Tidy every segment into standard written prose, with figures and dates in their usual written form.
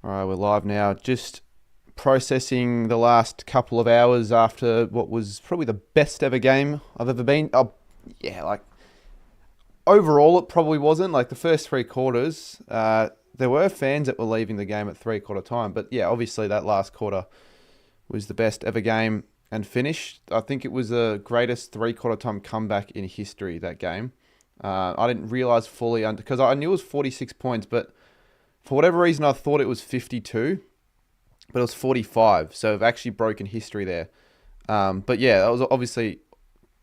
All right, we're live now. Just processing the last couple of hours after what was probably the best ever game I've ever been. Oh, yeah, like overall, it probably wasn't. Like the first three quarters, there were fans that were leaving the game at three-quarter time. But yeah, obviously that last quarter was the best ever game and finished. I think it was the greatest three-quarter time comeback in history, that game. I didn't realise fully, because I knew it was 46 points, but for whatever reason, I thought it was 52, but it was 45. So I've actually broken history there. But yeah, that was obviously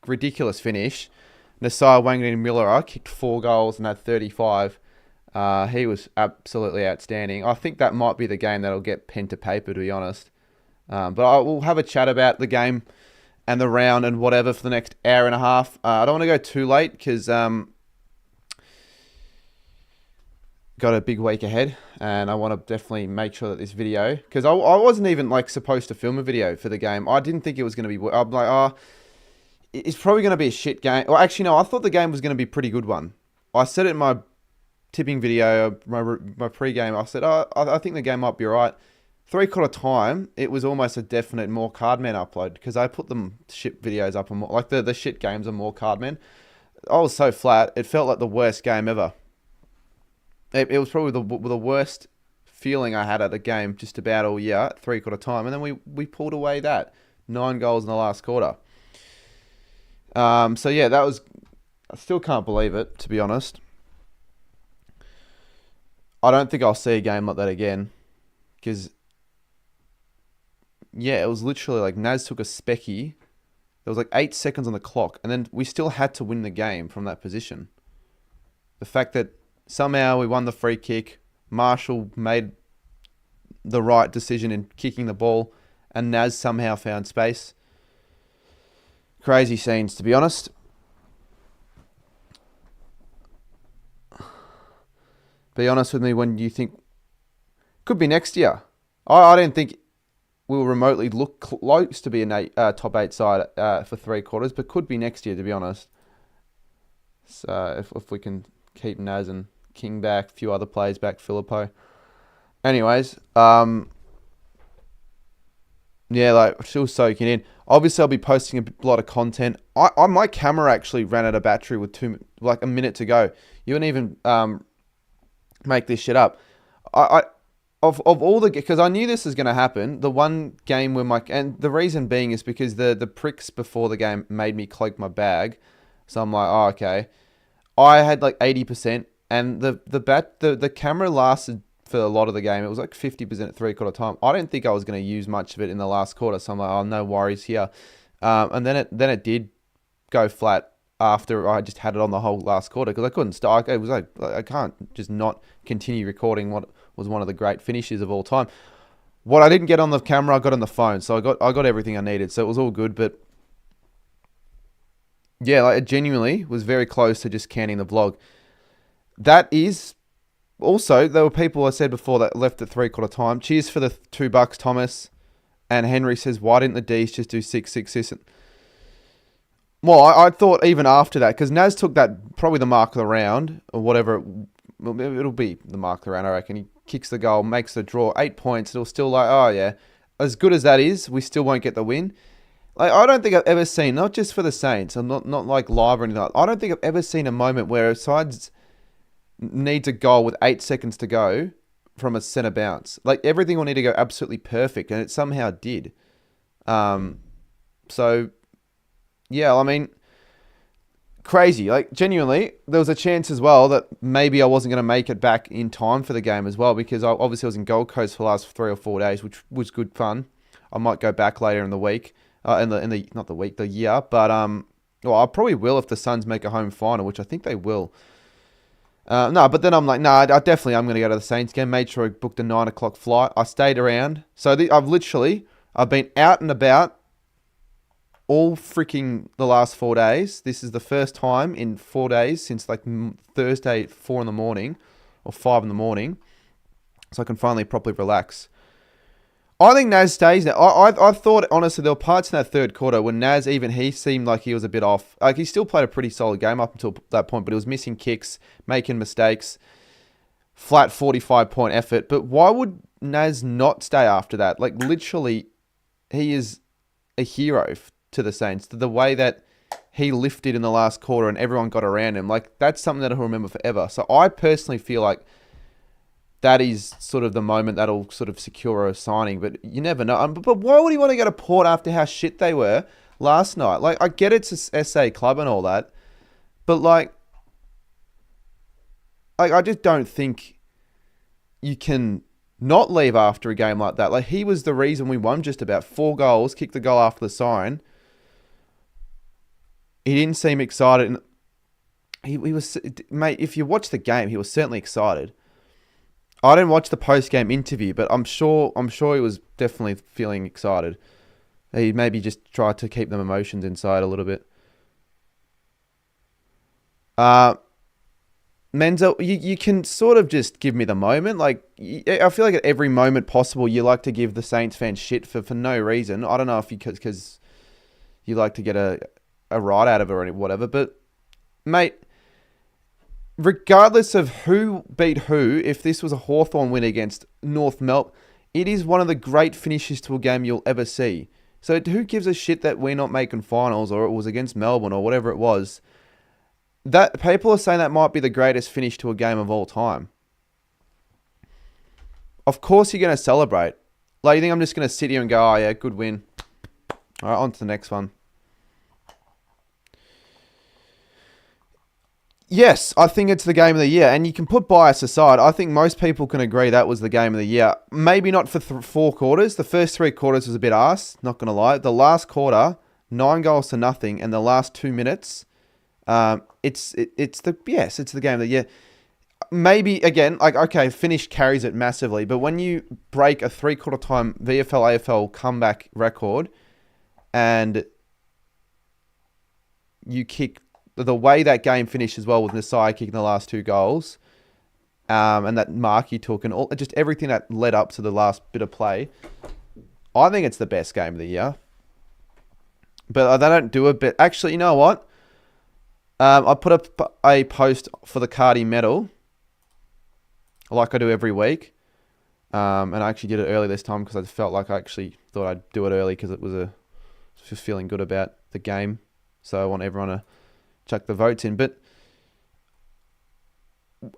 ridiculous finish. Nasai Wanganeen-Miller kicked 4 goals and had 35. He was absolutely outstanding. I think that might be the game that'll get pen to paper, to be honest. But I will have a chat about the game and the round and whatever for the next hour and a half. I don't want to go too late because got a big week ahead, and I want to definitely make sure that this video, because I wasn't even like supposed to film a video for the game. I didn't think it was going to be. I'm like, oh, it's probably going to be a shit game. Well, actually, no, I thought the game was going to be a pretty good one. I said it in my tipping video, my pre-game. I said, oh, I think the game might be all right. Three-quarter time, it was almost a definite more Cardman upload, because I put them shit videos up on more, like the shit games on more Cardman. I was so flat. It felt like the worst game ever. It was probably the worst feeling I had at the game just about all year, three-quarter time. And then we pulled away that. 9 goals in the last quarter. So, yeah, that was... I still can't believe it, to be honest. I don't think I'll see a game like that again. Because, yeah, it was literally like Naz took a specky. There was like 8 seconds on the clock. And then we still had to win the game from that position. The fact that somehow we won the free kick. Marshall made the right decision in kicking the ball, and Naz somehow found space. Crazy scenes, to be honest. Be honest with me when you think... Could be next year. I don't think we'll remotely look close to be a top 8 side for three quarters, but could be next year, to be honest. So if we can keep Naz and King back, a few other players back, Filippo. Anyways, yeah, like still soaking in. Obviously, I'll be posting a lot of content. My camera actually ran out of battery with a minute to go. You wouldn't even make this shit up. Of all the, because I knew this was going to happen. The one game where and the reason being is because the pricks before the game made me cloak my bag. So I'm like, oh, okay. I had like 80%. And the camera lasted for a lot of the game. It was like 50% at three-quarter time. I didn't think I was going to use much of it in the last quarter, so I'm like, oh, no worries here. And then it did go flat after I just had it on the whole last quarter, because I couldn't start. It was like, I can't just not continue recording what was one of the great finishes of all time. What I didn't get on the camera, I got on the phone, so I got everything I needed, so it was all good. But yeah, like it genuinely was very close to just canning the vlog. That is also, there were people I said before that left at three-quarter time. Cheers for the $2, Thomas. And Henry says, why didn't the Ds just do 6-6? Well, I thought even after that, because Naz took that, probably the mark of the round, or whatever, it'll be the mark of the round, I reckon. He kicks the goal, makes the draw, 8 points. It'll still like, oh yeah, as good as that is, we still won't get the win. Like, I don't think I've ever seen, not just for the Saints, I'm not like live or anything like that, I don't think I've ever seen a moment where sides needs a goal with 8 seconds to go from a centre bounce. Like, everything will need to go absolutely perfect, and it somehow did. So, yeah, I mean, crazy. Like, genuinely, there was a chance as well that maybe I wasn't going to make it back in time for the game as well, because I obviously was in Gold Coast for the last 3 or 4 days, which was good fun. I might go back later in the week, not the week, the year, but well, I probably will if the Suns make a home final, which I think they will. No, but then I'm like, no, I definitely am going to go to the Saints game. Made sure I booked a 9 o'clock flight. I stayed around. So I've been out and about all freaking the last 4 days. This is the first time in 4 days since like Thursday at 4 in the morning or 5 in the morning. So I can finally properly relax. I think Naz stays now. I thought, honestly, there were parts in that third quarter when Naz, even he seemed like he was a bit off. Like, he still played a pretty solid game up until that point, but he was missing kicks, making mistakes, flat 45-point effort. But why would Naz not stay after that? Like, literally, he is a hero to the Saints. The way that he lifted in the last quarter and everyone got around him, like, that's something that he'll remember forever. So I personally feel like that is sort of the moment that'll sort of secure a signing. But you never know. But why would he want to go to Port after how shit they were last night? Like, I get it's a SA club and all that, but like I just don't think you can not leave after a game like that. Like, he was the reason we won just about 4 goals, kicked the goal after the siren. He didn't seem excited. And he was, mate, if you watch the game, he was certainly excited. I didn't watch the post-game interview, but I'm sure he was definitely feeling excited. He maybe just tried to keep them emotions inside a little bit. Menzel, you can sort of just give me the moment. Like, I feel like at every moment possible, you like to give the Saints fans shit for no reason. I don't know if because you like to get a ride out of it or whatever. But, mate, regardless of who beat who, if this was a Hawthorn win against North Melbourne, it is one of the great finishes to a game you'll ever see. So who gives a shit that we're not making finals or it was against Melbourne or whatever it was? That people are saying that might be the greatest finish to a game of all time. Of course you're going to celebrate. Like, you think I'm just going to sit here and go, oh yeah, good win. All right, on to the next one. Yes, I think it's the game of the year. And you can put bias aside. I think most people can agree that was the game of the year. Maybe not for 4 quarters. The first 3 quarters was a bit arse, not going to lie. The last quarter, 9 goals to nothing. And the last 2 minutes, it's the game of the year. Maybe, again, like, okay, finish carries it massively. But when you break a 3-quarter time VFL, AFL comeback record and you kick the way that game finished as well with Nasai kicking the last 2 goals, and that mark you took and just everything that led up to the last bit of play, I think it's the best game of the year. But they don't do it. But actually, you know what? I put up a post for the Cardi medal, like I do every week. And I actually did it early this time because I felt like I actually thought I'd do it early because it was just feeling good about the game. So I want everyone to chuck the votes in. But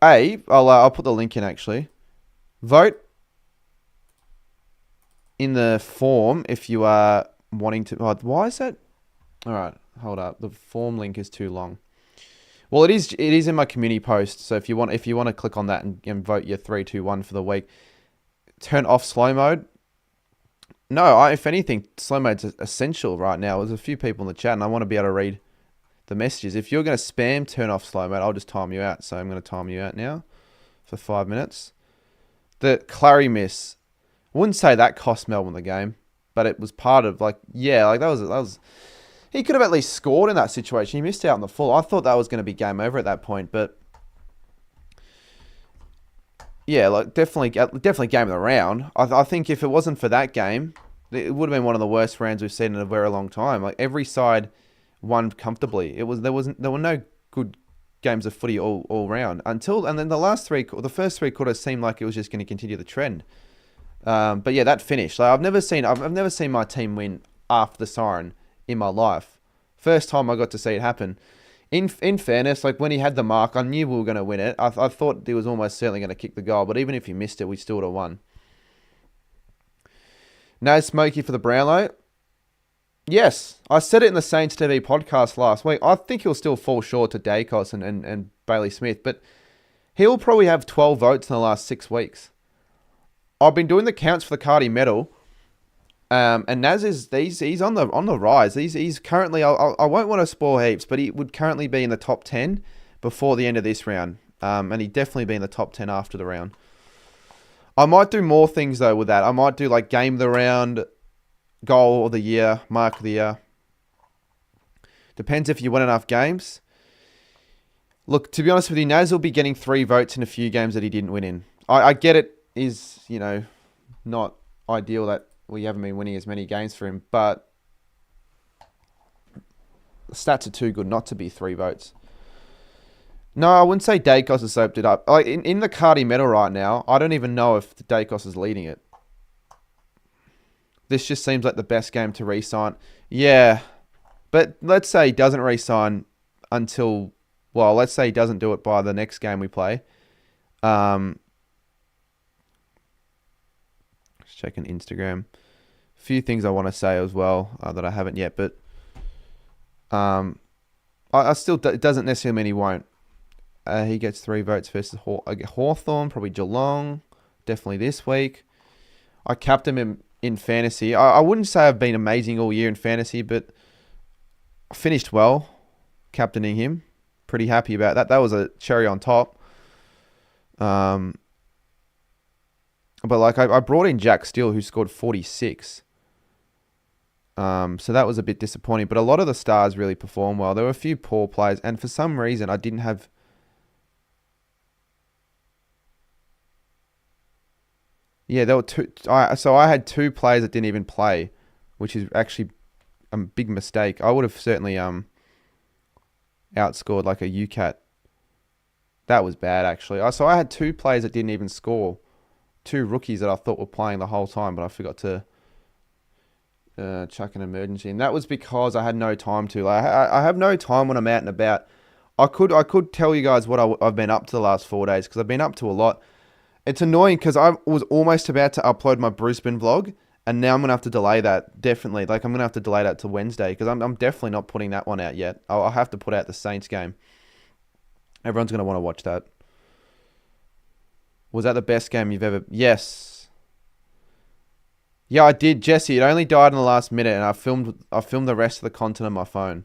I'll put the link in actually. Vote in the form if you are wanting to. Oh, why is that? All right, hold up. The form link is too long. Well, it is in my community post. So if you want to click on that and vote your 3, 2, 1 for the week, turn off slow mode. No, if anything, slow mode's essential right now. There's a few people in the chat, and I want to be able to read the messages. If you're going to spam, turn off slow mode. I'll just time you out. So I'm going to time you out now for 5 minutes. The Clary miss. I wouldn't say that cost Melbourne the game, but it was part of that was. He could have at least scored in that situation. He missed out on the full. I thought that was going to be game over at that point, but yeah, like definitely game of the round. I think if it wasn't for that game, it would have been one of the worst rounds we've seen in a very long time. Like, every side won comfortably. There were no good games of footy all round and then the first 3 quarters seemed like it was just going to continue the trend. But yeah, that finish. Like, I've never seen my team win after the siren in my life. First time I got to see it happen. In fairness, like, when he had the mark, I knew we were going to win it. I thought he was almost certainly going to kick the goal, but even if he missed it, we still would have won. No Smokey for the Brownlow. Yes, I said it in the Saints TV podcast last week. I think he'll still fall short to Dacos and Bailey Smith, but he'll probably have 12 votes in the last 6 weeks. I've been doing the counts for the Cardi medal. And Naz he's on the rise. He's currently, I won't want to spoil heaps, but he would currently be in the top 10 before the end of this round. And he'd definitely be in the top 10 after the round. I might do more things though with that. I might do like game of the round, goal of the year, mark of the year. Depends if you win enough games. Look, to be honest with you, Naz will be getting 3 votes in a few games that he didn't win in. I get it is, not ideal that we haven't been winning as many games for him, but the stats are too good not to be 3 votes. No, I wouldn't say Dacos has soaped it up. Like in the Cardi medal right now, I don't even know if Dacos is leading it. This just seems like the best game to re-sign. Yeah, but let's say he doesn't re-sign until, well, let's say he doesn't do it by the next game we play. Just checking Instagram. A few things I want to say as well that I haven't yet, but I still, it doesn't necessarily mean he won't. He gets 3 votes versus Hawthorn, probably Geelong, definitely this week. I capped him in fantasy. I wouldn't say I've been amazing all year in fantasy, but I finished well captaining him. Pretty happy about that. That was a cherry on top. But like I brought in Jack Steele, who scored 46. So that was a bit disappointing. But a lot of the stars really performed well. There were a few poor players, and for some reason I didn't have. Yeah, there were two. So I had 2 players that didn't even play, which is actually a big mistake. I would have certainly outscored like a UCAT. That was bad actually. So I had 2 players that didn't even score, 2 rookies that I thought were playing the whole time, but I forgot to chuck an emergency, and that was because I had no time to. Like, I have no time when I'm out and about. I could tell you guys what I've been up to the last 4 days because I've been up to a lot. It's annoying because I was almost about to upload my Brisbane vlog, and now I'm going to have to delay that, definitely. Like, I'm going to have to delay that to Wednesday because I'm definitely not putting that one out yet. I'll have to put out the Saints game. Everyone's going to want to watch that. Was that the best game you've ever... Yes. Yeah, I did, Jesse. It only died in the last minute, and I filmed the rest of the content on my phone.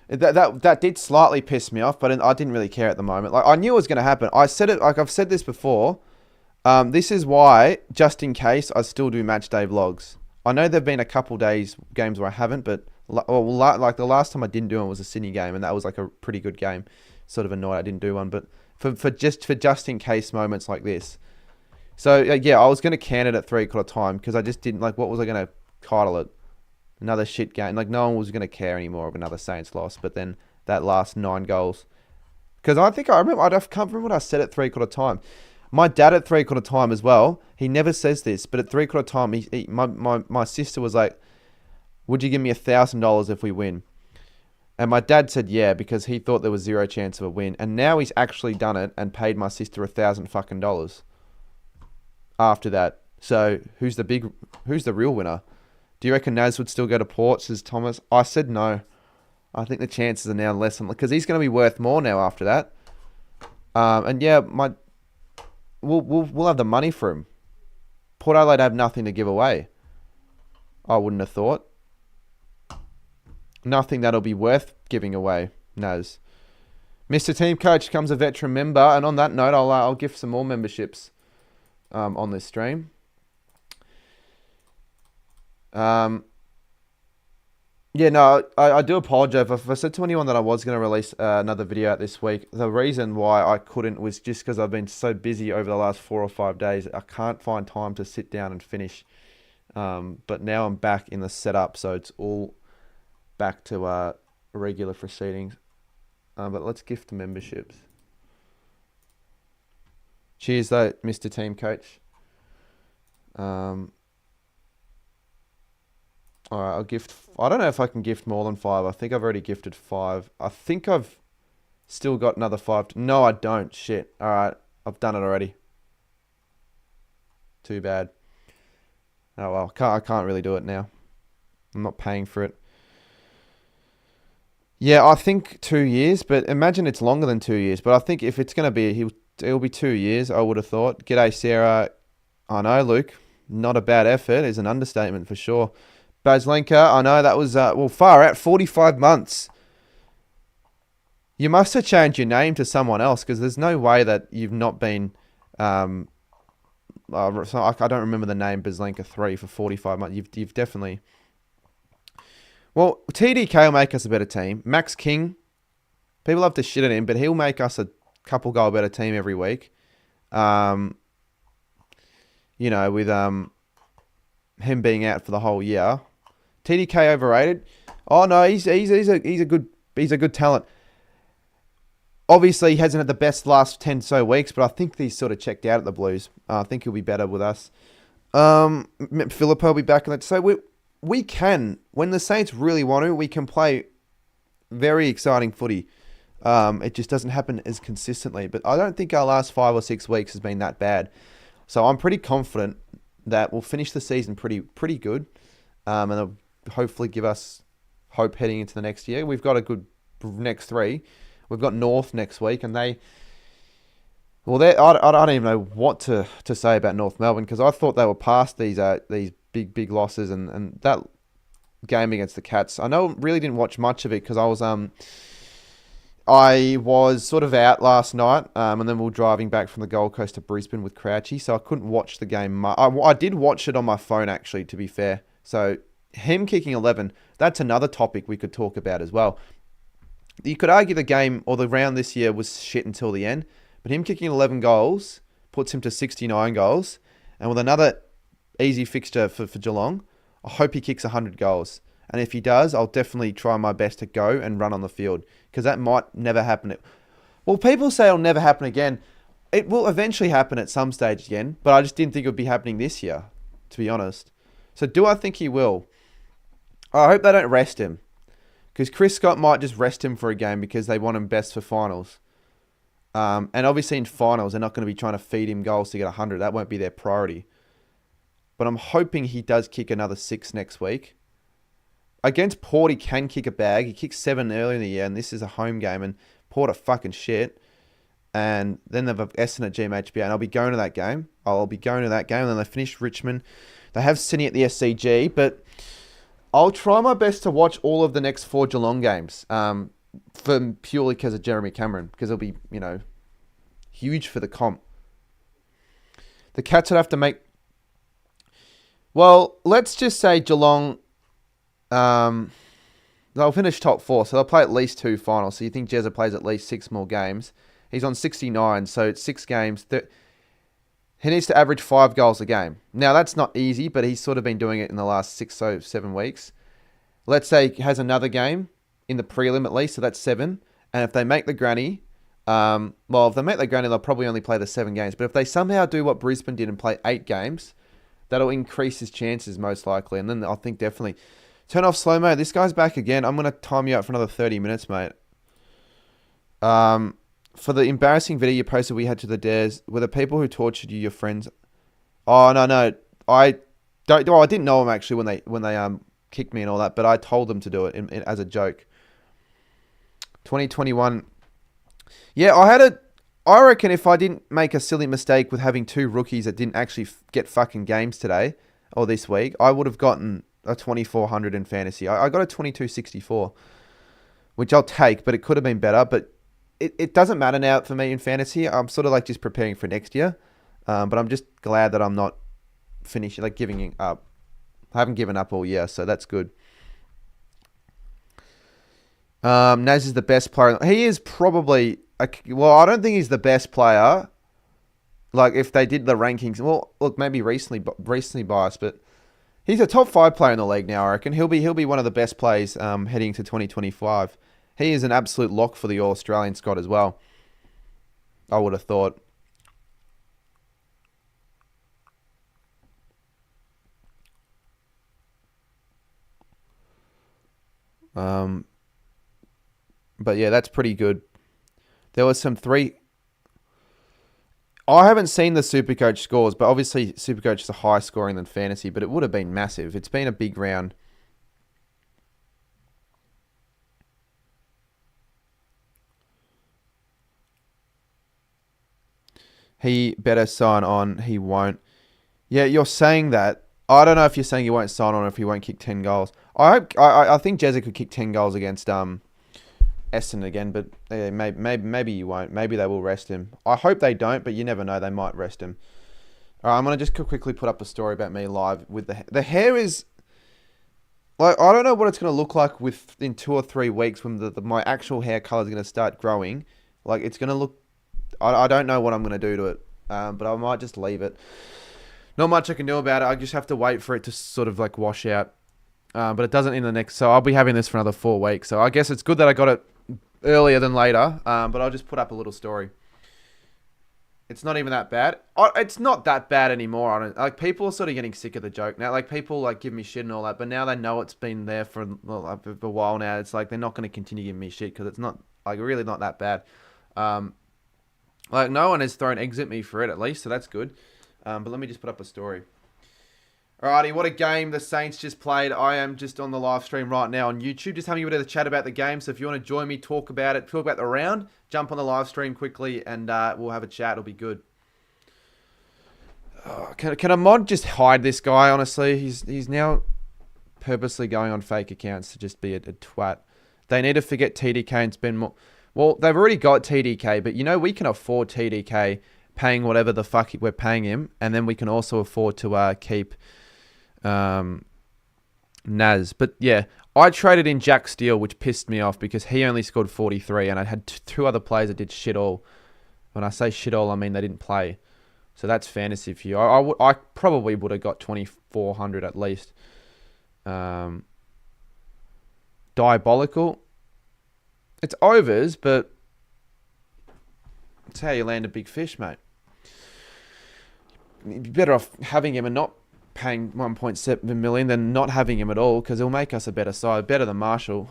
That did slightly piss me off, but I didn't really care at the moment. Like I knew it was going to happen. I said it, like I've said this before. This is why, just in case, I still do match day vlogs. I know there've been a couple games where I haven't, but like the last time I didn't do one was a Sydney game, and that was like a pretty good game. Sort of annoyed I didn't do one, but for just in case moments like this. So yeah, I was going to can it at 3/4 time because I just didn't like. What was I going to title it? Another shit game. Like, no one was going to care anymore of another Saints loss. But then that last 9 goals. Because I remember, I can't remember what I said at 3/4 time. My dad at 3/4 time as well, he never says this, but at 3/4 time, my sister was like, would you give me $1,000 if we win? And my dad said yeah, because he thought there was 0 chance of a win. And now he's actually done it and paid my sister $1,000 after that. So who's the real winner? Do you reckon Naz would still go to Port, says Thomas? I said no. I think the chances are now less than... Because he's going to be worth more now after that. And yeah, we'll have the money for him. Port Adelaide have nothing to give away. I wouldn't have thought. Nothing that'll be worth giving away, Naz. Mr. Team Coach comes a veteran member. And on that note, I'll gift some more memberships on this stream. Yeah, no, I do apologize if I said to anyone that I was going to release another video out this week. The reason why I couldn't was just because I've been so busy over the last 4 or 5 days. I can't find time to sit down and finish. But now I'm back in the setup, so it's all back to regular proceedings. But let's gift the memberships. Cheers, though, Mr. Team Coach. All right, I'll gift... I don't know if I can gift more than 5. I think I've already gifted 5. I think I've still got another 5. No, I don't. Shit. All right, I've done it already. Too bad. Oh, well, I can't really do it now. I'm not paying for it. Yeah, I think 2 years, but imagine it's longer than 2 years. But I think if it's going to be... It'll be 2 years, I would have thought. G'day, Sarah. I know, Luke. Not a bad effort is an understatement for sure. Bazlenka, I know that was, far out, 45 months. You must have changed your name to someone else because there's no way that you've not been, I don't remember the name, Bazlenka 3 for 45 months. You've definitely... Well, TDK will make us a better team. Max King, people love to shit at him, but he'll make us a couple goal better team every week. With him being out for the whole year. TDK overrated? Oh no, he's a good He's a good talent. Obviously, he hasn't had the best last 10 so weeks, but I think he's sort of checked out at the Blues. I think he'll be better with us. Philippo will be back in that. So we can, when the Saints really want to, we can play very exciting footy. It just doesn't happen as consistently. But I don't think our last 5 or 6 weeks has been that bad. So I'm pretty confident that we'll finish the season pretty good. And it'll hopefully give us hope heading into the next year. We've got a good next 3. We've got North next week, and I don't even know what to say about North Melbourne, because I thought they were past these big losses, and that game against the Cats. I know really didn't watch much of it because I was sort of out last night, and then we were driving back from the Gold Coast to Brisbane with Crouchy, so I couldn't watch the game. I did watch it on my phone, actually, to be fair. So him kicking 11, that's another topic we could talk about as well. You could argue the game or the round this year was shit until the end, but him kicking 11 goals puts him to 69 goals, and with another easy fixture for Geelong, I hope he kicks 100 goals. And if he does, I'll definitely try my best to go and run on the field, because that might never happen. Well, people say it'll never happen again. It will eventually happen at some stage again, but I just didn't think it would be happening this year, to be honest. So do I think he will? I hope they don't rest him, because Chris Scott might just rest him for a game because they want him best for finals. And obviously in finals, they're not going to be trying to feed him goals to get 100. That won't be their priority. But I'm hoping he does kick another 6 next week. Against Port, he can kick a bag. He kicked 7 earlier in the year, and this is a home game, and Port are fucking shit. And then they've Essendon at GMHBA, and I'll be going to that game. And then they finish Richmond. They have Sydney at the SCG, but I'll try my best to watch all of the next 4 Geelong games, purely because of Jeremy Cameron, because it'll be, huge for the comp. The Cats would have to make... Well, let's just say Geelong... they'll finish top 4, so they'll play at least 2 finals. So you think Jezza plays at least 6 more games. He's on 69, so it's 6 games. He needs to average 5 goals a game. Now, that's not easy, but he's sort of been doing it in the last 6 or 7 weeks. Let's say he has another game in the prelim at least, so that's 7. And if they make the granny, if they make the granny, they'll probably only play the 7 games. But if they somehow do what Brisbane did and play 8 games, that'll increase his chances most likely. And then I think definitely... Turn off slow-mo. This guy's back again. I'm going to time you out for another 30 minutes, mate. For the embarrassing video you posted we had to the dares, were the people who tortured you your friends? Oh, no. I didn't know them actually when they kicked me and all that, but I told them to do it as a joke. 2021. Yeah, I reckon if I didn't make a silly mistake with having 2 rookies that didn't actually get fucking games today or this week, I would have gotten a 2400 in fantasy. I got a 2264, which I'll take, but it could have been better. But it doesn't matter now for me in fantasy. I'm sort of like just preparing for next year. But I'm just glad that I'm not finishing, like giving up. I haven't given up all year, so that's good. Naz is the best player. He is probably... I don't think he's the best player. Like, if they did the rankings... Well, look, maybe recently biased, but... He's a top 5 player in the league now, I reckon. He'll be one of the best players heading to 2025. He is an absolute lock for the All-Australian squad as well. I would have thought. But yeah, that's pretty good. There was some 3... I haven't seen the Supercoach scores, but obviously Supercoach is a higher scoring than Fantasy, but it would have been massive. It's been a big round. He better sign on. He won't. Yeah, you're saying that. I don't know if you're saying he won't sign on or if he won't kick 10 goals. I think Jezza could kick 10 goals against Essendon again, but maybe you won't. Maybe they will rest him. I hope they don't, but you never know. They might rest him. All right, I'm going to just quickly put up a story about me live with the hair is... Like, I don't know what it's going to look like in 2 or 3 weeks when my actual hair color is going to start growing. Like, it's going to look... I don't know what I'm going to do to it, but I might just leave it. Not much I can do about it. I just have to wait for it to sort of like wash out. but it doesn't in the next. So I'll be having this for another 4 weeks. So I guess it's good that I got it earlier than later. But I'll just put up a little story. It's not even that bad. It's not that bad anymore. I don't, like, people are sort of getting sick of the joke now. Like, people like give me shit and all that, but now they know it's been there for a while now. It's like they're not going to continue giving me shit because it's not like really not that bad. Like, no one has thrown eggs at me for it at least, so that's good. But let me just put up a story. Alrighty, what a game the Saints just played. I am just on the live stream right now on YouTube, just having a bit of a chat about the game. So if you want to join me, talk about it, talk about the round, jump on the live stream quickly and we'll have a chat. It'll be good. Oh, can a mod just hide this guy, honestly? He's now purposely going on fake accounts to just be a twat. They need to forget TDK and spend more. Well, they've already got TDK, but you know we can afford TDK paying whatever the fuck we're paying him. And then we can also afford to keep... Naz. But yeah, I traded in Jack Steele, which pissed me off because he only scored 43 and I had two other players that did shit all. When I say shit all, I mean they didn't play. So that's fantasy for you. I probably would have got 2,400 at least. Diabolical. It's overs, but it's how you land a big fish, mate. You'd be better off having him and not paying 1.7 million than not having him at all because he'll make us a better side, better than Marshall.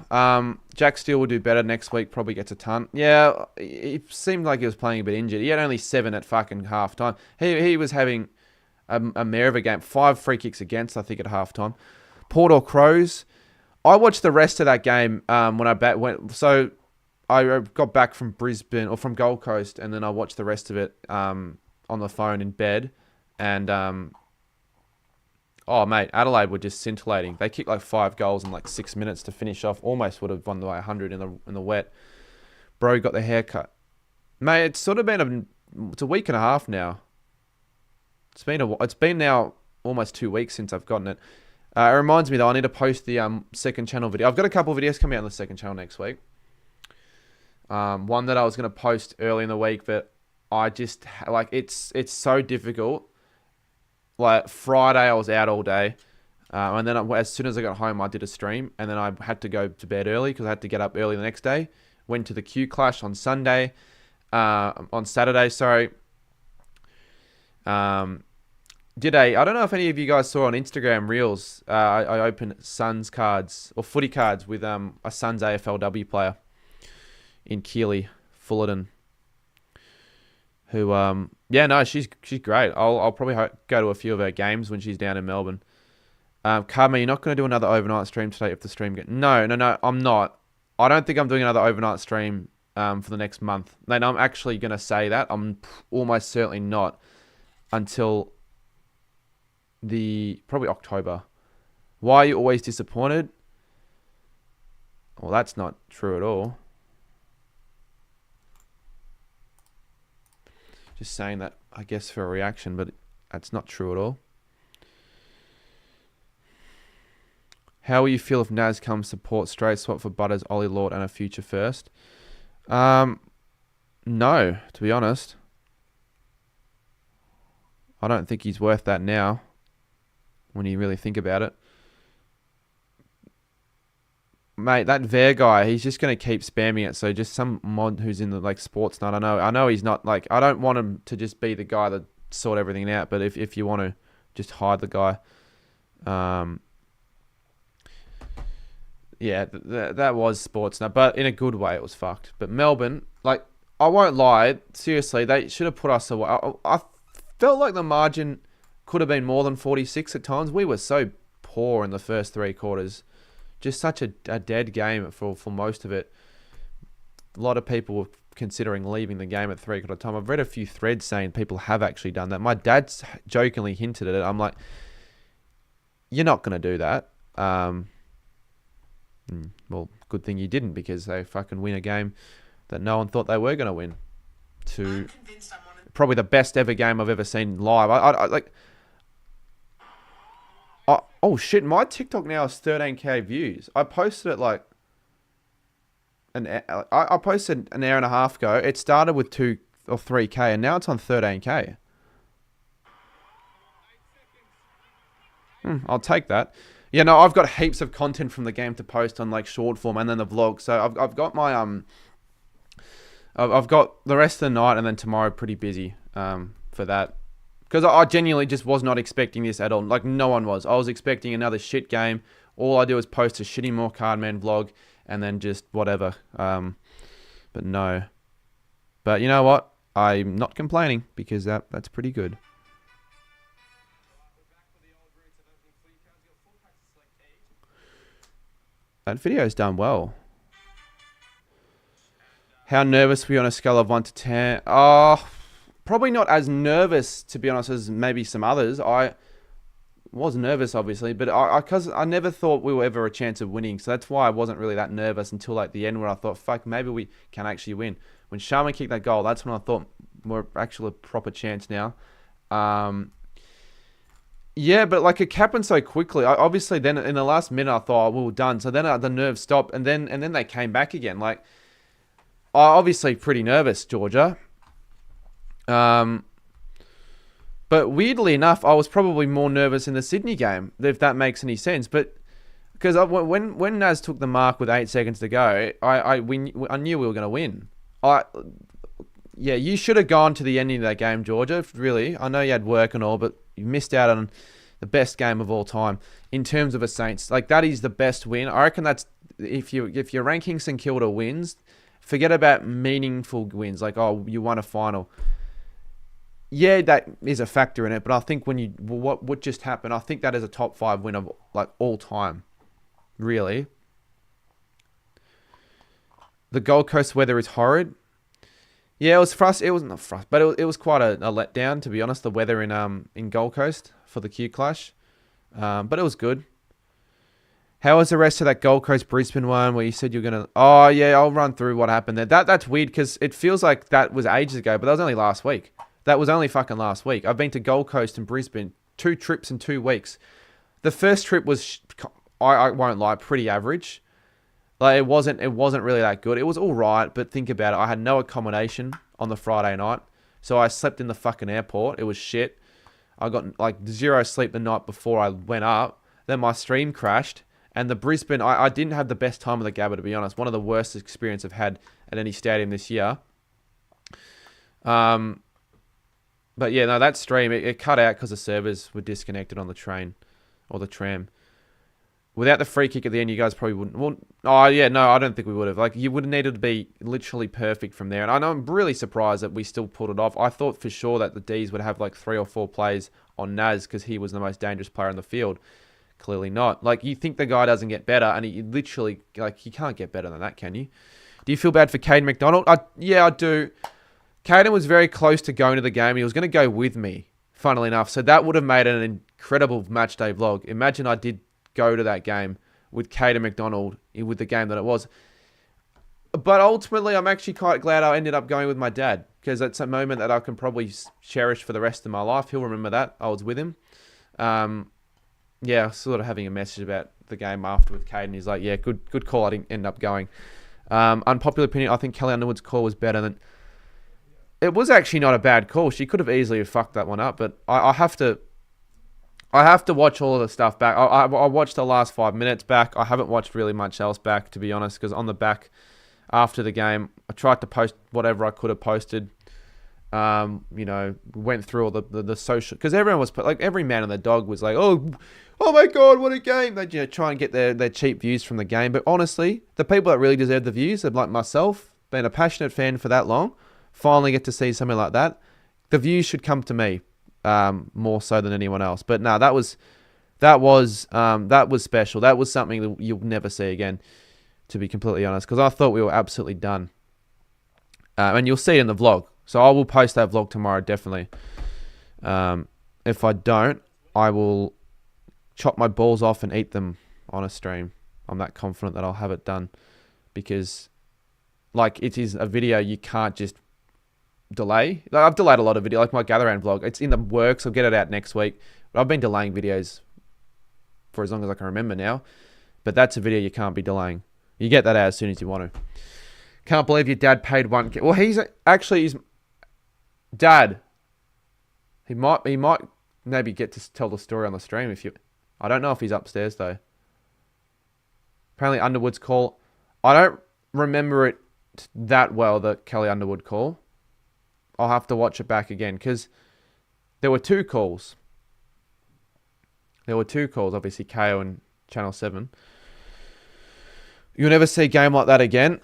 Jack Steele will do better next week, probably gets a ton. Yeah, it seemed like he was playing a bit injured. He had only 7 at fucking half time. He was having a mare of a game. 5 free kicks against, I think, at half time. Port or Crows. I watched the rest of that game when I went. So I got back from Brisbane or from Gold Coast, and then I watched the rest of it on the phone in bed. And oh, mate, Adelaide were just scintillating. They kicked like 5 goals in like 6 minutes to finish off. Almost would have won by 100 in the wet. Bro got the haircut. Mate, it's sort of been it's a week and a half now. It's been now almost 2 weeks since I've gotten it. It reminds me though, I need to post the second channel video. I've got a couple of videos coming out on the second channel next week. One that I was going to post early in the week, but I just like it's so difficult. Like Friday, I was out all day, and then as soon as I got home, I did a stream, and then I had to go to bed early because I had to get up early the next day. Went to the Q Clash on Saturday. Sorry. I don't know if any of you guys saw on Instagram Reels. I opened Suns cards or footy cards with a Suns AFLW player in Keeley, Fullerton. Who, yeah, no, she's great. I'll probably go to a few of her games when she's down in Melbourne. Carmen, you're not going to do another overnight stream today if the stream gets... No, I'm not. I don't think I'm doing another overnight stream for the next month. Then I'm actually going to say that. I'm almost certainly not until probably October. Why are you always disappointed? Well, that's not true at all. Just saying that, I guess, for a reaction, but that's not true at all. How will you feel if Naz comes support straight swap for Butters, Ollie Lord, and a future first? No, to be honest. I don't think he's worth that now, when you really think about it. Mate, that Ver guy, he's just going to keep spamming it. So just some mod who's in the like sports night. I know he's not like, I don't want him to just be the guy that sort everything out. But if you want to just hide the guy. Yeah, that was sports night. But in a good way, it was fucked. But Melbourne, like, I won't lie. Seriously, they should have put us away. I felt like the margin could have been more than 46 at times. We were so poor in the first 3 quarters. Just such a dead game for most of it. A lot of people were considering leaving the game at 3 quarter time. I've read a few threads saying people have actually done that. My dad's jokingly hinted at it. I'm like, you're not going to do that. Well, good thing you didn't because they fucking win a game that no one thought they were going to win. To probably the best ever game I've ever seen live. I like... Oh shit, my TikTok now is 13k views. I posted it like I posted an hour and a half ago. It started with 2 or 3k and now it's on 13k. I'll take that. Yeah, no, I've got heaps of content from the game to post on like short form and then the vlog. So I've got my I've got the rest of the night and then tomorrow pretty busy for that. Because I genuinely just was not expecting this at all. Like, no one was. I was expecting another shit game. All I do is post a shitty more Cardman vlog and then just whatever. But no. But you know what? I'm not complaining because that's pretty good. That video's done well. How nervous were you on a scale of 1 to 10? Oh, probably not as nervous, to be honest, as maybe some others. I was nervous, obviously, but because I never thought we were ever a chance of winning. So that's why I wasn't really that nervous until like the end where I thought, fuck, maybe we can actually win. When Sharma kicked that goal, that's when I thought we're actually a proper chance now. Yeah, but like it happened so quickly. Obviously, then in the last minute, I thought, oh, we were done. So then the nerves stopped, and then they came back again. Like, obviously pretty nervous, Georgia. But weirdly enough, I was probably more nervous in the Sydney game, if that makes any sense. But because when Naz took the mark with 8 seconds to go, I knew we were going to win. Yeah, you should have gone to the ending of that game, Georgia. Really, I know you had work and all, but you missed out on the best game of all time in terms of a Saints. Like, that is the best win. I reckon that's if you're ranking St Kilda wins, forget about meaningful wins. Like, oh, you won a final. Yeah, that is a factor in it, but I think what just happened, I think that is a top 5 win of like all time. Really. The Gold Coast weather is horrid. Yeah, it was frustrating. It was not frustrating, but it was quite a letdown, to be honest. The weather in Gold Coast for the Q Clash, but it was good. How was the rest of that Gold Coast Brisbane one where you said you're gonna? Oh yeah, I'll run through what happened there. That's weird because it feels like that was ages ago, but that was only last week. That was only fucking last week. I've been to Gold Coast and Brisbane 2 trips in 2 weeks. The first trip was, I won't lie, pretty average. Like, it wasn't really that good. It was all right, but think about it. I had no accommodation on the Friday night, so I slept in the fucking airport. It was shit. I got like 0 sleep the night before I went up. Then my stream crashed, and the Brisbane, I didn't have the best time of the Gabba, to be honest. One of the worst experiences I've had at any stadium this year. But yeah, no, that stream, it cut out because the servers were disconnected on the train or the tram. Without the free kick at the end, you guys probably wouldn't. Well, oh, yeah, no, I don't think we would have. Like, you would have needed to be literally perfect from there. And I know I'm really surprised that we still pulled it off. I thought for sure that the Ds would have like 3 or 4 plays on Naz because he was the most dangerous player on the field. Clearly not. Like, you think the guy doesn't get better, and he literally, like, he can't get better than that, can you? Do you feel bad for Caden McDonald? Yeah, I do. Caden was very close to going to the game. He was going to go with me, funnily enough. So that would have made an incredible match day vlog. Imagine I did go to that game with Caden McDonald with the game that it was. But ultimately, I'm actually quite glad I ended up going with my dad because it's a moment that I can probably cherish for the rest of my life. He'll remember that. I was with him. Yeah, sort of having a message about the game after with Caden. He's like, yeah, good call. I didn't end up going. Unpopular opinion, I think Kelly Underwood's call was better than... It was actually not a bad call. She could have easily fucked that one up, but I have to watch all of the stuff back. I watched the last 5 minutes back. I haven't watched really much else back, to be honest, because on the back after the game, I tried to post whatever I could have posted. Went through all the social... Because everyone was... Like, every man and their dog was like, oh my God, what a game. They try and get their cheap views from the game. But honestly, the people that really deserve the views are like myself, being a passionate fan for that long, finally get to see something like that. The views should come to me. More so than anyone else. But no, that was special. That was something that you'll never see again, to be completely honest, because I thought we were absolutely done. And you'll see it in the vlog. So I will post that vlog tomorrow, definitely. If I don't, I will chop my balls off and eat them on a stream. I'm that confident that I'll have it done, because like, it is a video you can't just delay. Like, I've delayed a lot of video, like my Gather Round vlog. It's in the works. I'll get it out next week. But I've been delaying videos for as long as I can remember now. But that's a video you can't be delaying. You get that out as soon as you want to. Can't believe your dad paid 1K. Well, he's dad. He might maybe get to tell the story on the stream if you... I don't know if he's upstairs though. Apparently Underwood's call. I don't remember it that well, the Kelly Underwood call. I'll have to watch it back again because there were two calls. Obviously KO and Channel 7. You'll never see a game like that again.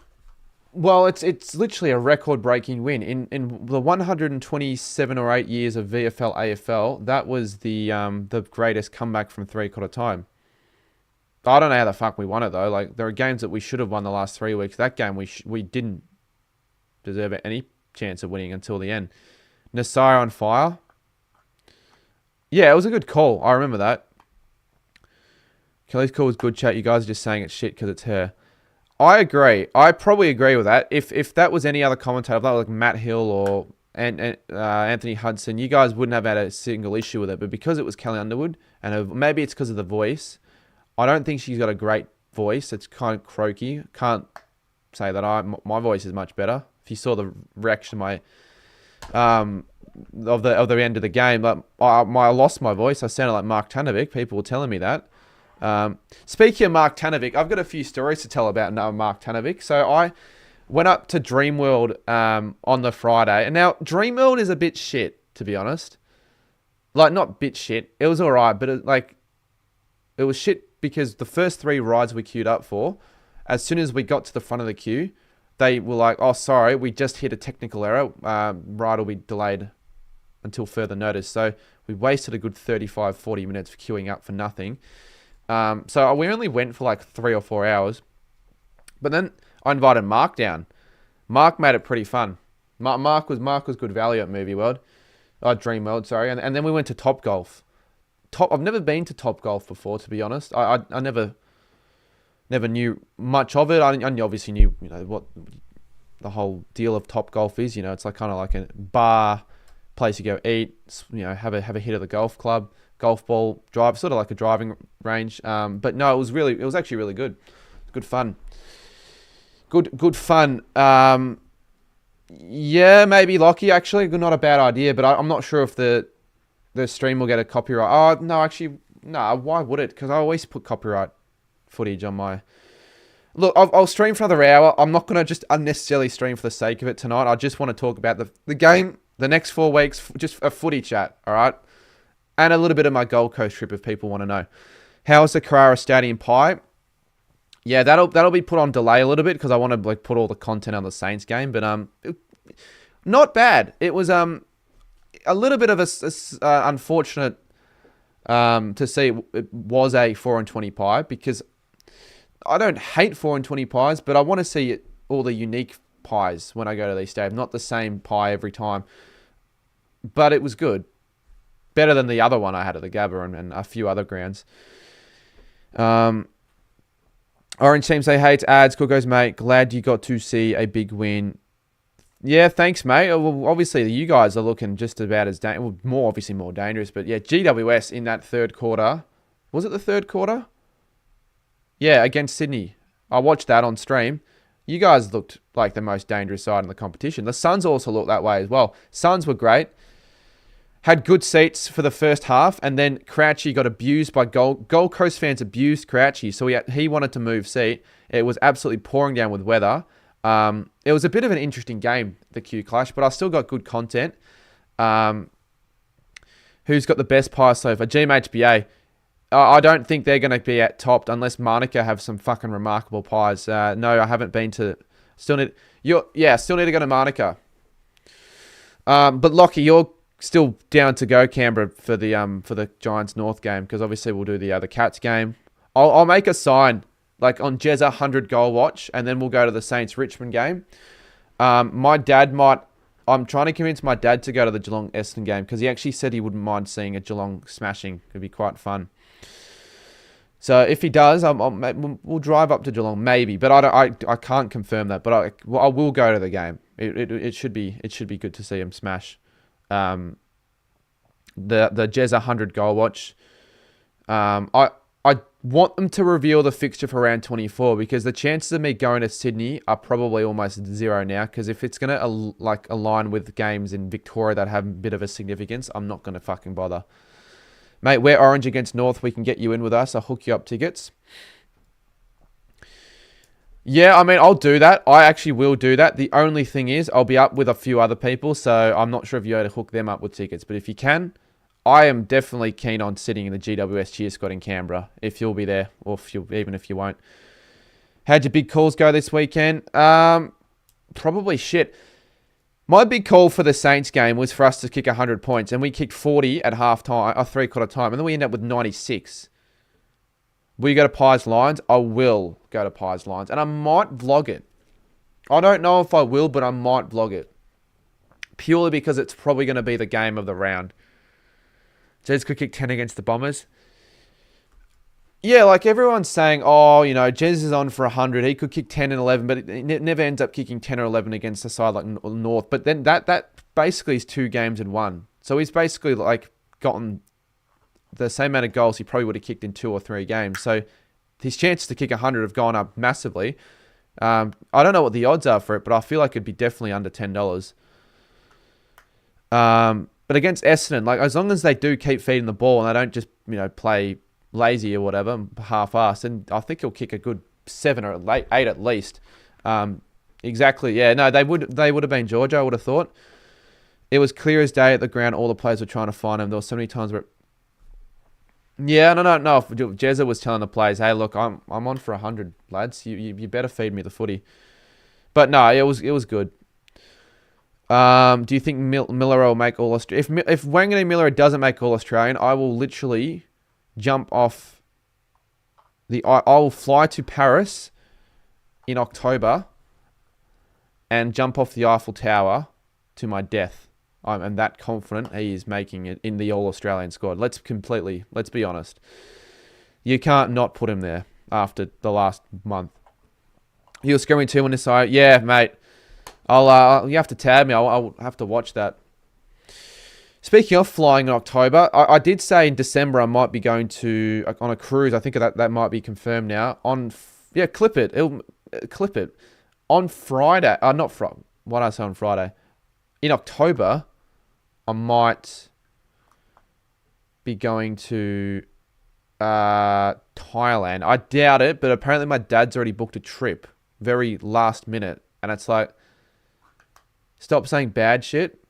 Well, it's literally a record-breaking win. In the 127 or 8 years of VFL AFL, that was the greatest comeback from three-quarter time. I don't know how the fuck we won it though. Like there are games that we should have won the last 3 weeks. That game we didn't deserve any chance of winning until the end. Nasir on fire. Yeah, it was a good call. I remember that. Kelly's call was good, chat. You guys are just saying it's shit because it's her. I agree. I probably agree with that. If that was any other commentator, if that was like Matt Hill or Anthony Hudson, you guys wouldn't have had a single issue with it. But because it was Kelly Underwood, and maybe it's because of the voice, I don't think she's got a great voice. It's kind of croaky. Can't say that my voice is much better. If you saw the reaction of the end of the game, like I lost my voice. I sounded like Mark Tanovic. People were telling me that. Speaking of Mark Tanovic, I've got a few stories to tell about Mark Tanovic. So I went up to Dreamworld on the Friday, and now Dreamworld is a bit shit, to be honest. Like not bit shit. It was alright, but it was shit because the first 3 rides we queued up for, as soon as we got to the front of the queue, they were like, "Oh, sorry, we just hit a technical error. Ride will be delayed until further notice." So we wasted a good 35, 40 minutes for queuing up for nothing. So we only went for like 3 or 4 hours. But then I invited Mark down. Mark made it pretty fun. Mark was good value at Movie World. Dream World, sorry. And then we went to Top Golf. I've never been to Top Golf before, to be honest. I never knew much of it. I obviously knew, what the whole deal of Top Golf is. It's like kind of like a bar place you go eat, have a hit at the golf club, golf ball, drive, sort of like a driving range. But no, it was actually really good. Good fun. Good fun. Yeah, maybe Lockie actually, not a bad idea, but I'm not sure if the stream will get a copyright. Oh, no, actually, no, why would it? Because I always put copyright footage on my... Look, I'll stream for another hour. I'm not going to just unnecessarily stream for the sake of it tonight. I just want to talk about the game, the next 4 weeks, just a footy chat, all right? And a little bit of my Gold Coast trip if people want to know. How's the Carrara Stadium pie? Yeah, that'll be put on delay a little bit because I want to put all the content on the Saints game, but not bad. It was a little bit of a unfortunate to see it was a 4-20 pie because I don't hate 4-20 pies, but I want to see all the unique pies when I go to these stadiums, not the same pie every time. But it was good. Better than the other one I had at the Gabba and a few other grounds. Orange Team say, hey, it's ads. Cookos, mate. Glad you got to see a big win. Yeah, thanks, mate. Well, obviously, you guys are looking just about as obviously more dangerous. But yeah, GWS in that third quarter. Was it the third quarter? Yeah, against Sydney. I watched that on stream. You guys looked like the most dangerous side in the competition. The Suns also looked that way as well. Suns were great. Had good seats for the first half, and then Crouchy got abused by Gold Coast fans. Abused Crouchy, so he wanted to move seat. It was absolutely pouring down with weather. It was a bit of an interesting game, the Q Clash, but I still got good content. Who's got the best pie so far? GMHBA. I don't think they're going to be at topped unless Manuka have some fucking remarkable pies. No, I haven't been to. Still need to go to Manuka. But Lockie, you're still down to go Canberra for the Giants North game because obviously we'll do the Cats game. I'll make a sign like on Jezza 100 goal watch and then we'll go to the Saints Richmond game. My dad might. I'm trying to convince my dad to go to the Geelong Essendon game because he actually said he wouldn't mind seeing a Geelong smashing. It'd be quite fun. So if he does, we'll drive up to Geelong maybe, but I can't confirm that. But I will go to the game. It should be good to see him smash. The Jezza 100 goal watch. I want them to reveal the fixture for round 24 because the chances of me going to Sydney are probably almost zero now. Because if it's gonna align with games in Victoria that have a bit of a significance, I'm not gonna fucking bother. Mate, we're Orange against North. We can get you in with us. I'll hook you up tickets. Yeah, I mean, I'll do that. I actually will do that. The only thing is, I'll be up with a few other people, so I'm not sure if you're able to hook them up with tickets. But if you can, I am definitely keen on sitting in the GWS cheer squad in Canberra, if you'll be there, or even if you won't. How'd your big calls go this weekend? Probably shit. My big call for the Saints game was for us to kick 100 points, and we kicked 40 at half-time, a three-quarter time, and then we end up with 96. Will you go to Pies Lions? I will go to Pies Lions, and I might vlog it. I don't know if I will, but I might vlog it. Purely because it's probably going to be the game of the round. Jez could kick 10 against the Bombers. Yeah, like everyone's saying, oh, you know, Jez is on for 100. He could kick 10 and 11, but it never ends up kicking 10 or 11 against a side like North. But then that basically is 2 games in 1. So he's basically like gotten the same amount of goals he probably would have kicked in 2 or 3 games. So his chances to kick 100 have gone up massively. I don't know what the odds are for it, but I feel like it'd be definitely under $10. But against Essendon, like as long as they do keep feeding the ball and they don't just, you know, play lazy or whatever, half-assed, and I think he'll kick a good 7 or 8 at least. Exactly, yeah. No, they would have been Georgia, I would have thought. It was clear as day at the ground. All the players were trying to find him. There were so many times where... Yeah, no. Jezza was telling the players, hey, look, I'm on for 100, lads. You better feed me the footy. But no, it was good. Do you think Miller will make All-Australian? If Wangani Miller doesn't make All-Australian, I will literally jump off I will fly to Paris in October and jump off the Eiffel Tower to my death. I'm that confident he is making it in the All-Australian squad. Let's be honest. You can't not put him there after the last month. He was scoring 2 on this side. Yeah, mate. You have to tab me. I'll have to watch that. Speaking of flying in October, I did say in December I might be going on a cruise. I think that might be confirmed now. Clip it. On Friday. Not Friday. What did I say on Friday? In October, I might be going to Thailand. I doubt it, but apparently my dad's already booked a trip. Very last minute. And it's like, stop saying bad shit.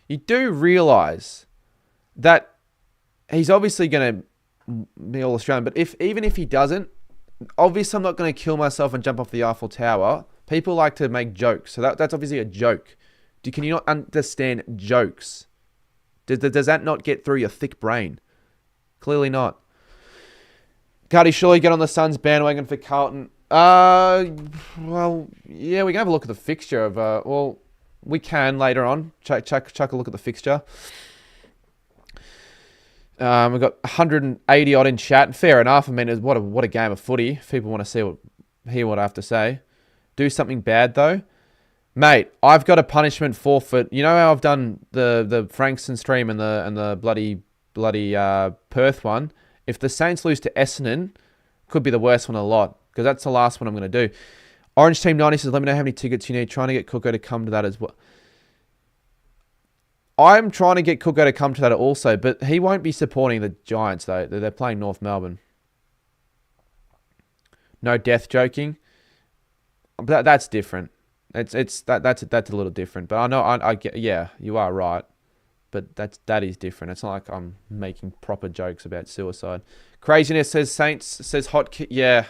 You do realise that he's obviously going to be All-Australian, but even if he doesn't, obviously I'm not going to kill myself and jump off the Eiffel Tower. People like to make jokes, so that's obviously a joke. Can you not understand jokes? Does that not get through your thick brain? Clearly not. Cardi, surely get on the Suns bandwagon for Carlton. Well, yeah, we can have a look at the fixture of, we can later on. Chuck a look at the fixture. We've got 180 odd in chat. Fair enough. I mean, what a game of footy. If people want to hear what I have to say. Do something bad though, mate. I've got a punishment forfeit. You know how I've done the Frankston stream and the bloody Perth one. If the Saints lose to Essendon, could be the worst one of the lot because that's the last one I'm going to do. Orange Team 90 says, let me know how many tickets you need. Trying to get Cooko to come to that as well. I'm trying to get Cooko to come to that also, but he won't be supporting the Giants, though. They're playing North Melbourne. No death joking. But that's different. That's a little different. But I know, I get, yeah, you are right. But that is different. It's not like I'm making proper jokes about suicide. Craziness says Saints, says yeah.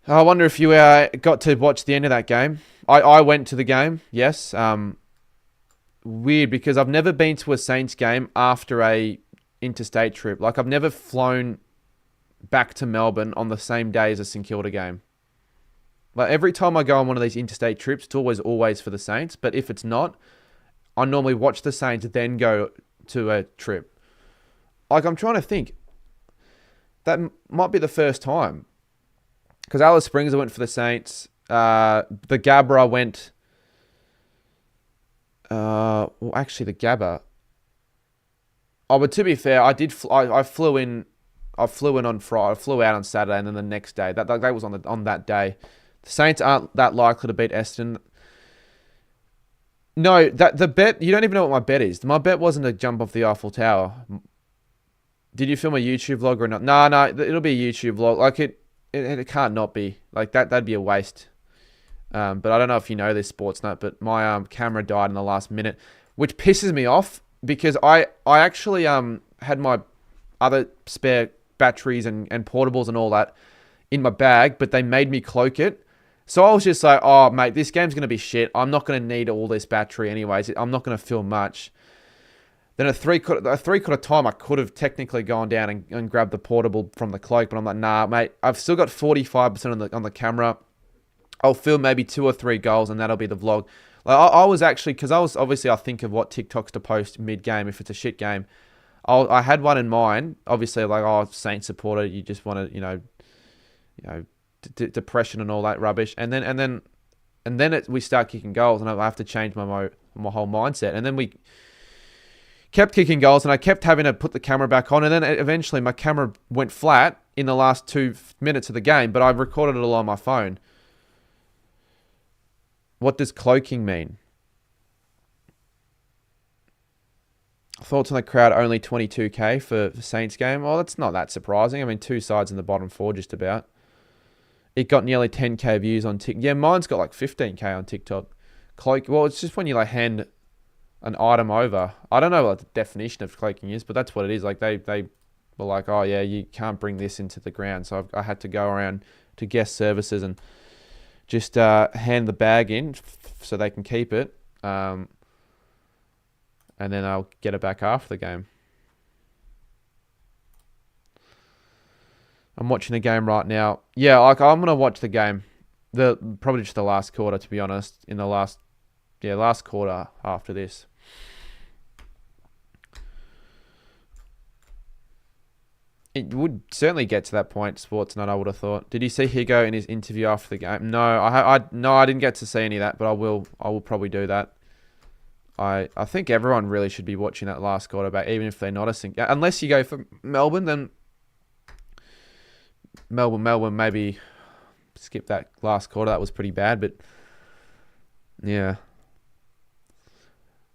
I wonder if you got to watch the end of that game. I went to the game, yes. Weird, because I've never been to a Saints game after a interstate trip. Like, I've never flown back to Melbourne on the same day as a St Kilda game. Like, every time I go on one of these interstate trips, it's always for the Saints. But if it's not, I normally watch the Saints, then go to a trip. Like, I'm trying to think. That might be the first time. Because Alice Springs, I went for the Saints. The Gabba went... actually, the Gabba... Oh, but to be fair, I flew in on Friday. I flew out on Saturday, and then the next day. That was on that day. The Saints aren't that likely to beat Essendon. No, that the bet. You don't even know what my bet is. My bet wasn't to jump off the Eiffel Tower. Did you film a YouTube vlog or not? No, no, it'll be a YouTube vlog. Like it can't not be like that. That'd be a waste. But I don't know if you know this, sports nut, but my camera died in the last minute, which pisses me off because I actually had my other spare batteries and portables and all that in my bag, but they made me cloak it. So I was just like, oh mate, this game's gonna be shit. I'm not gonna need all this battery anyways. I'm not gonna film much. Then a three quarter time, I could have technically gone down and grabbed the portable from the cloak, but I'm like, nah, mate. I've still got 45% on the camera. I'll film maybe 2 or 3 goals, and that'll be the vlog. Like I was actually, because I think of what TikToks to post mid game if it's a shit game. I had one in mind. Obviously, like Saints supporter, you just want to depression and all that rubbish, and then we start kicking goals, and I have to change my whole mindset, and then we kept kicking goals, and I kept having to put the camera back on, and then eventually my camera went flat in the last 2 minutes of the game, but I recorded it all on my phone. What does cloaking mean? Thoughts on the crowd, only 22k for Saints game? Well, that's not that surprising. I mean, 2 sides in the bottom 4 just about. It got nearly 10k views on TikTok. Yeah, mine's got like 15k on TikTok. Well, it's just when you like hand an item over. I don't know what the definition of cloaking is, but that's what it is. Like they were like, oh yeah, you can't bring this into the ground. So I had to go around to guest services and just hand the bag in so they can keep it. And then I'll get it back after the game. I'm watching the game right now. Yeah, like I'm gonna watch the game. Probably just the last quarter, to be honest. In the last quarter after this. It would certainly get to that point, Sportsnut, I would have thought. Did you see Higo in his interview after the game? No, I didn't get to see any of that, but I will probably do that. I think everyone really should be watching that last quarter back, even if they're not a sync. Unless you go for Melbourne, then Melbourne maybe skip that last quarter. That was pretty bad, but yeah.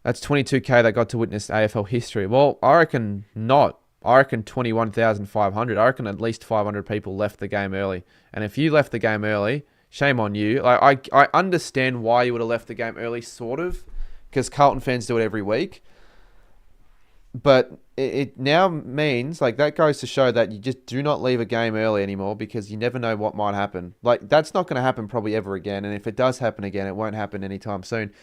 That's 22k that got to witness AFL history. Well, I reckon not. I reckon 21,500. I reckon at least 500 people left the game early. And if you left the game early, shame on you. Like I understand why you would have left the game early, sort of, because Carlton fans do it every week. But it now means, like, that goes to show that you just do not leave a game early anymore because you never know what might happen. Like, that's not going to happen probably ever again. And if it does happen again, it won't happen anytime soon.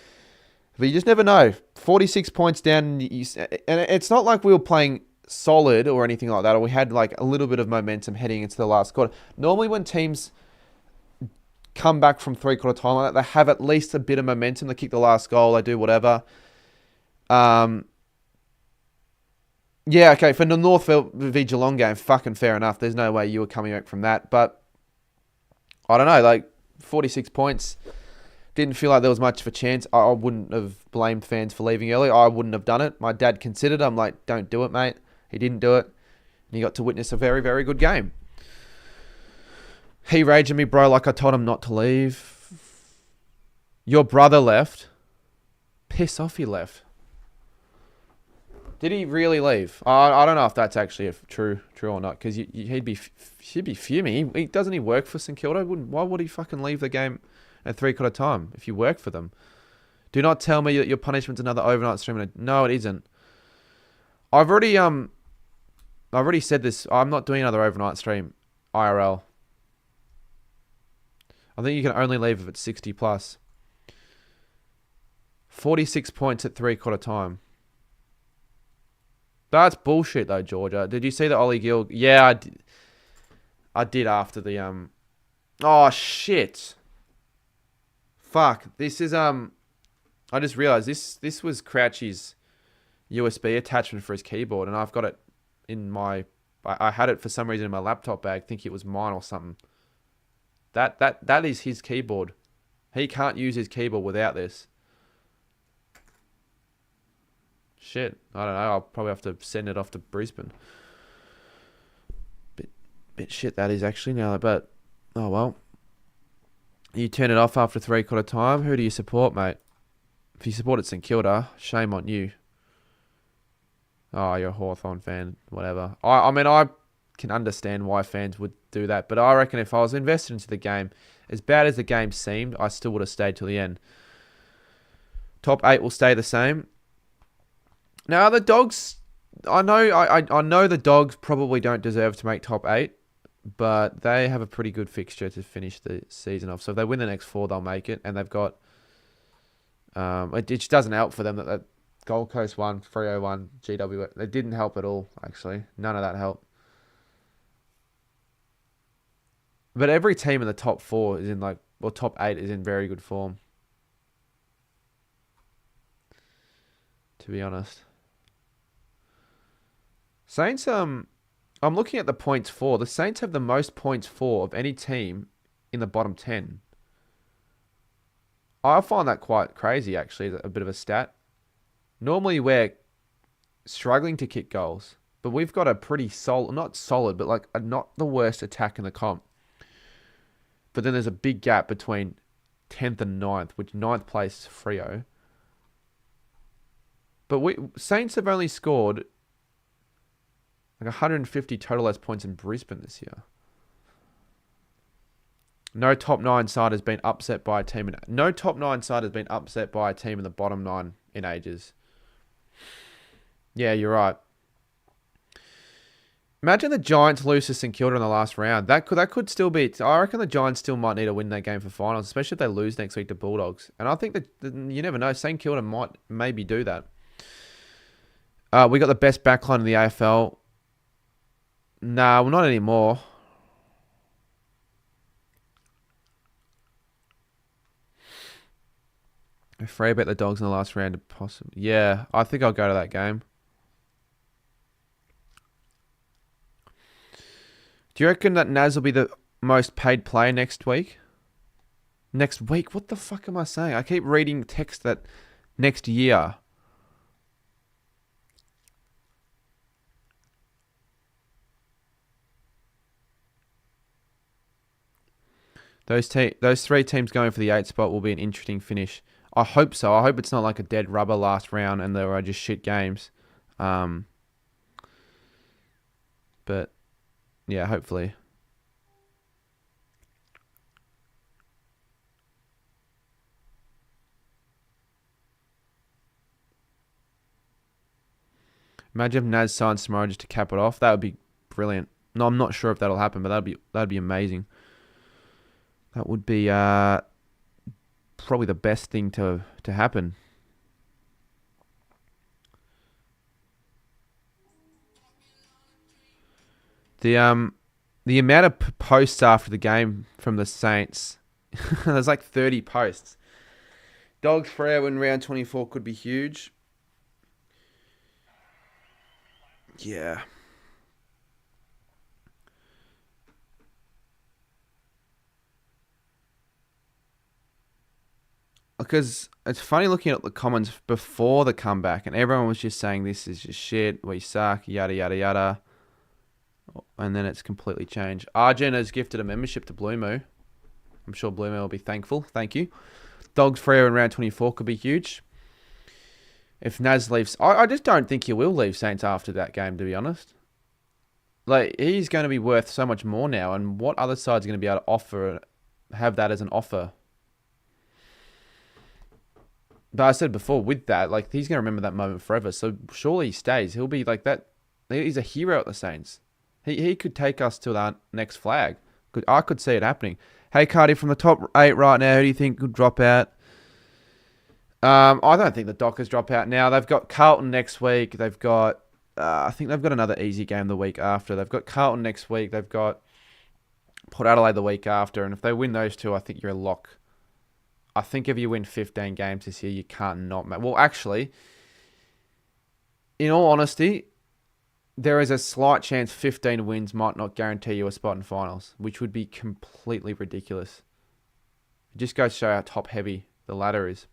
But you just never know. 46 points down, and it's not like we were playing solid or anything like that, or we had like a little bit of momentum heading into the last quarter. Normally when teams come back from 3/4 time like that, they have at least a bit of momentum. They kick the last goal, they do whatever. Yeah, okay, for the Northville v Geelong game, fucking fair enough. There's no way you were coming back from that. But I don't know, like 46 points. Didn't feel like there was much of a chance. I wouldn't have blamed fans for leaving early. I wouldn't have done it. My dad considered. I'm like, don't do it, mate. He didn't do it. And he got to witness a very, very good game. He raged at me, bro, like I told him not to leave. Your brother left. Piss off, he left. Did he really leave? I don't know if that's actually true or not, because he'd be fuming. Doesn't he work for St Kilda? Why would he fucking leave the game at 3/4 time if you work for them? Do not tell me that your punishment's another overnight stream. No, it isn't. I've already said this. I'm not doing another overnight stream IRL. I think you can only leave if it's 60 plus. 46 points at 3/4 time. That's bullshit though, Georgia. Did you see the Ollie Gill? Yeah, I did after the Oh shit. Fuck. This is I just realized this was Crouchy's USB attachment for his keyboard, and I've got it in my I had it for some reason in my laptop bag, think it was mine or something. That is his keyboard. He can't use his keyboard without this. Shit, I don't know. I'll probably have to send it off to Brisbane. Bit shit that is actually now, but oh well. You turn it off after 3/4 time. Who do you support, mate? If you supported St Kilda, shame on you. Oh, you're a Hawthorn fan, whatever. I mean, I can understand why fans would do that, but I reckon if I was invested into the game, as bad as the game seemed, I still would have stayed till the end. Top 8 will stay the same. Now, the Dogs, I know the Dogs probably don't deserve to make top 8, but they have a pretty good fixture to finish the season off. So if they win the next 4, they'll make it, and they've got... it just doesn't help for them that Gold Coast won, Freo won, GW. It didn't help at all, actually. None of that helped. But every team in the top 4 is in top 8 is in very good form. To be honest. Saints, I'm looking at the points for. The Saints have the most points for of any team in the bottom 10. I find that quite crazy, actually, a bit of a stat. Normally we're struggling to kick goals, but we've got a pretty not solid, but not the worst attack in the comp. But then there's a big gap between 10th and 9th, which 9th place is Freo. But Saints have only scored 150 total less points in Brisbane this year. No top 9 side has been upset by a team. No top 9 side has been upset by a team in the bottom 9 in ages. Yeah, you're right. Imagine the Giants lose to St Kilda in the last round. That could still be... I reckon the Giants still might need to win that game for finals, especially if they lose next week to Bulldogs. And I think that you never know. St Kilda might maybe do that. We got the best backline in the AFL. Nah, well, not anymore. I'm afraid about the Dogs in the last round. Possibly. Yeah, I think I'll go to that game. Do you reckon that Naz will be the most paid player next week? Next week? What the fuck am I saying? I keep reading text that next year. Those 3 teams going for the 8 spot will be an interesting finish. I hope so. I hope it's not like a dead rubber last round and there are just shit games. But yeah, hopefully. Imagine if Naz signs tomorrow just to cap it off. That would be brilliant. No, I'm not sure if that'll happen, but that'd be amazing. That would be probably the best thing to happen. The amount of posts after the game from the Saints, there's like 30 posts. Dogs Freo in round 24 could be huge. Yeah. Because it's funny looking at the comments before the comeback, and everyone was just saying this is just shit, we suck, yada yada yada. And then it's completely changed. Arjun has gifted a membership to Blue Moo. I'm sure Blue Moo will be thankful. Thank you. Dogs Freo in round 24 could be huge. If Naz leaves... I just don't think he will leave Saints after that game, to be honest. Like, he's going to be worth so much more now, and what other side's going to be able to have that as an offer? But I said before, with that, like, he's going to remember that moment forever, so surely he stays. He'll be like that. He's a hero at the Saints. He could take us to that next flag. I could see it happening. Hey, Cardi, from the top 8 right now, who do you think could drop out? I don't think the Dockers drop out now. They've got Carlton next week. They've got, I think they've got another easy game the week after. They've got Carlton next week. They've got Port Adelaide the week after. And if they win those 2, I think you're a lock. I think if you win 15 games this year, you can't not make... Well, actually, in all honesty, there is a slight chance 15 wins might not guarantee you a spot in finals, which would be completely ridiculous. It just goes to show how top-heavy the ladder is.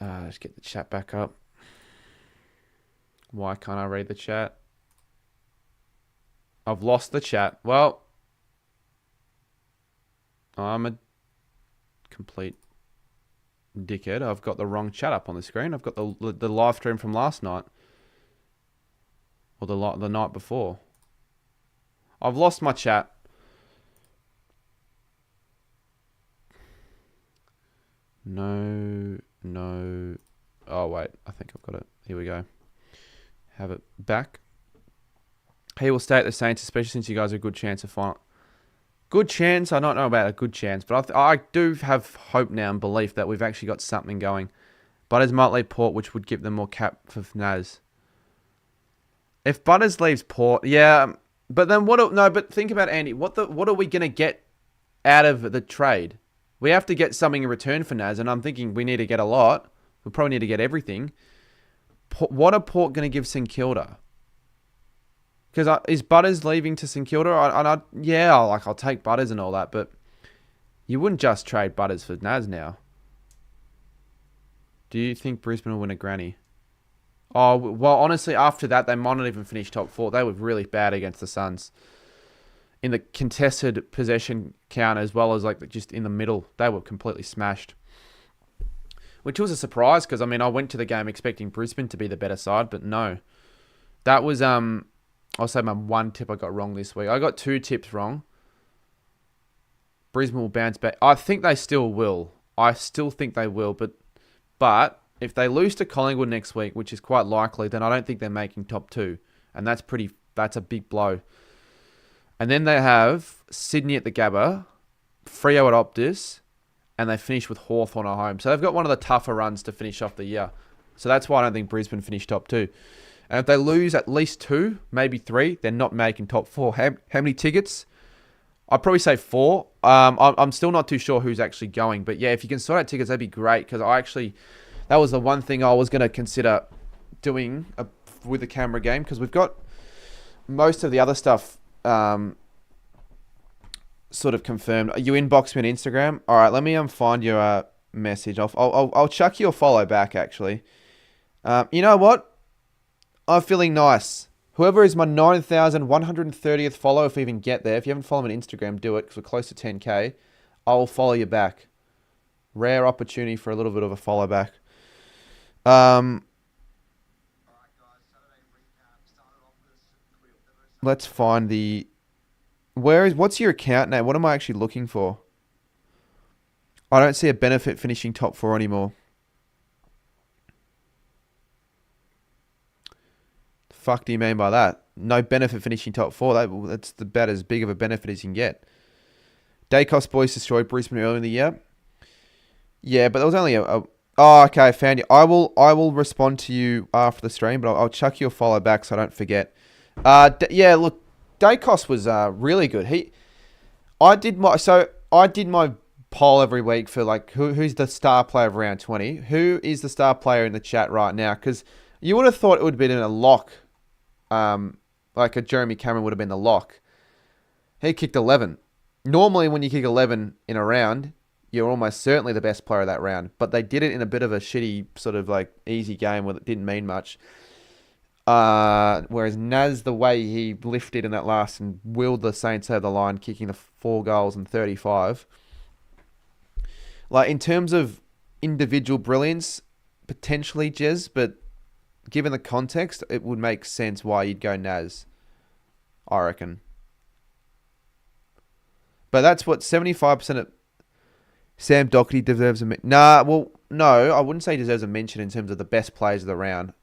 Let's get the chat back up. Why can't I read the chat? I've lost the chat. Well, I'm a complete dickhead. I've got the wrong chat up on the screen. I've got the live stream from last night. Or the night before. I've lost my chat. No. Oh, wait. I think I've got it. Here we go. Have it back. He will stay at the Saints, especially since you guys have a good chance of final. Good chance? I don't know about a good chance, but I do have hope now and belief that we've actually got something going. Butters might leave Port, which would give them more cap for Naz. If Butters leaves Port, yeah, but then what? No, but think about Andy. What are we gonna get out of the trade? We have to get something in return for Naz, and I'm thinking we need to get a lot. We probably need to get everything. What are Port gonna give St Kilda? Because is Butters leaving to St Kilda? I'll take Butters and all that, but you wouldn't just trade Butters for Naz now. Do you think Brisbane will win a granny? Oh, well, honestly, after that, they might not even finish top 4. They were really bad against the Suns. In the contested possession count as well as just in the middle, they were completely smashed. Which was a surprise because, I went to the game expecting Brisbane to be the better side, but no. That was, I'll say my one tip I got wrong this week. I got 2 tips wrong. Brisbane will bounce back. I think they still will. I still think they will, but if they lose to Collingwood next week, which is quite likely, then I don't think they're making top 2. And that's a big blow. And then they have Sydney at the Gabba, Freo at Optus, and they finish with Hawthorn at home. So they've got one of the tougher runs to finish off the year. So that's why I don't think Brisbane finished top 2. And if they lose at least 2, maybe 3, they're not making top 4. How many tickets? I'd probably say 4. I'm still not too sure who's actually going. But yeah, if you can sort out tickets, that'd be great. Because that was the one thing I was going to consider doing with the camera game. Because we've got most of the other stuff sort of confirmed. You inbox me on Instagram. All right, let me find your message. I'll chuck you a follow back, actually. You know what? I'm feeling nice. Whoever is my 9,130th follower, if we even get there, if you haven't followed me on Instagram, do it because we're close to 10K. I'll follow you back. Rare opportunity for a little bit of a follow back. Let's find what's your account name? What am I actually looking for? I don't see a benefit finishing top 4 anymore. Fuck do you mean by that? No benefit finishing top 4. That's about as big of a benefit as you can get. Dacos boys destroyed Brisbane earlier in the year. Yeah, but there was only oh, okay, I found you. I will respond to you after the stream, but I'll chuck you a follow back so I don't forget. Yeah, look, Dacos was really good. I did my poll every week for who's the star player of round 20. Who is the star player in the chat right now? Because you would have thought it would have been a lock. Like a Jeremy Cameron would have been the lock. He kicked 11. Normally, when you kick 11 in a round, you're almost certainly the best player of that round. But they did it in a bit of a shitty sort of easy game where it didn't mean much. Whereas Naz, the way he lifted in that last and willed the Saints over the line, kicking the 4 goals and 35. In terms of individual brilliance, potentially Jez, but given the context, it would make sense why you'd go Naz, I reckon. But that's what 75% of Sam Doherty deserves a mention. No, I wouldn't say he deserves a mention in terms of the best players of the round.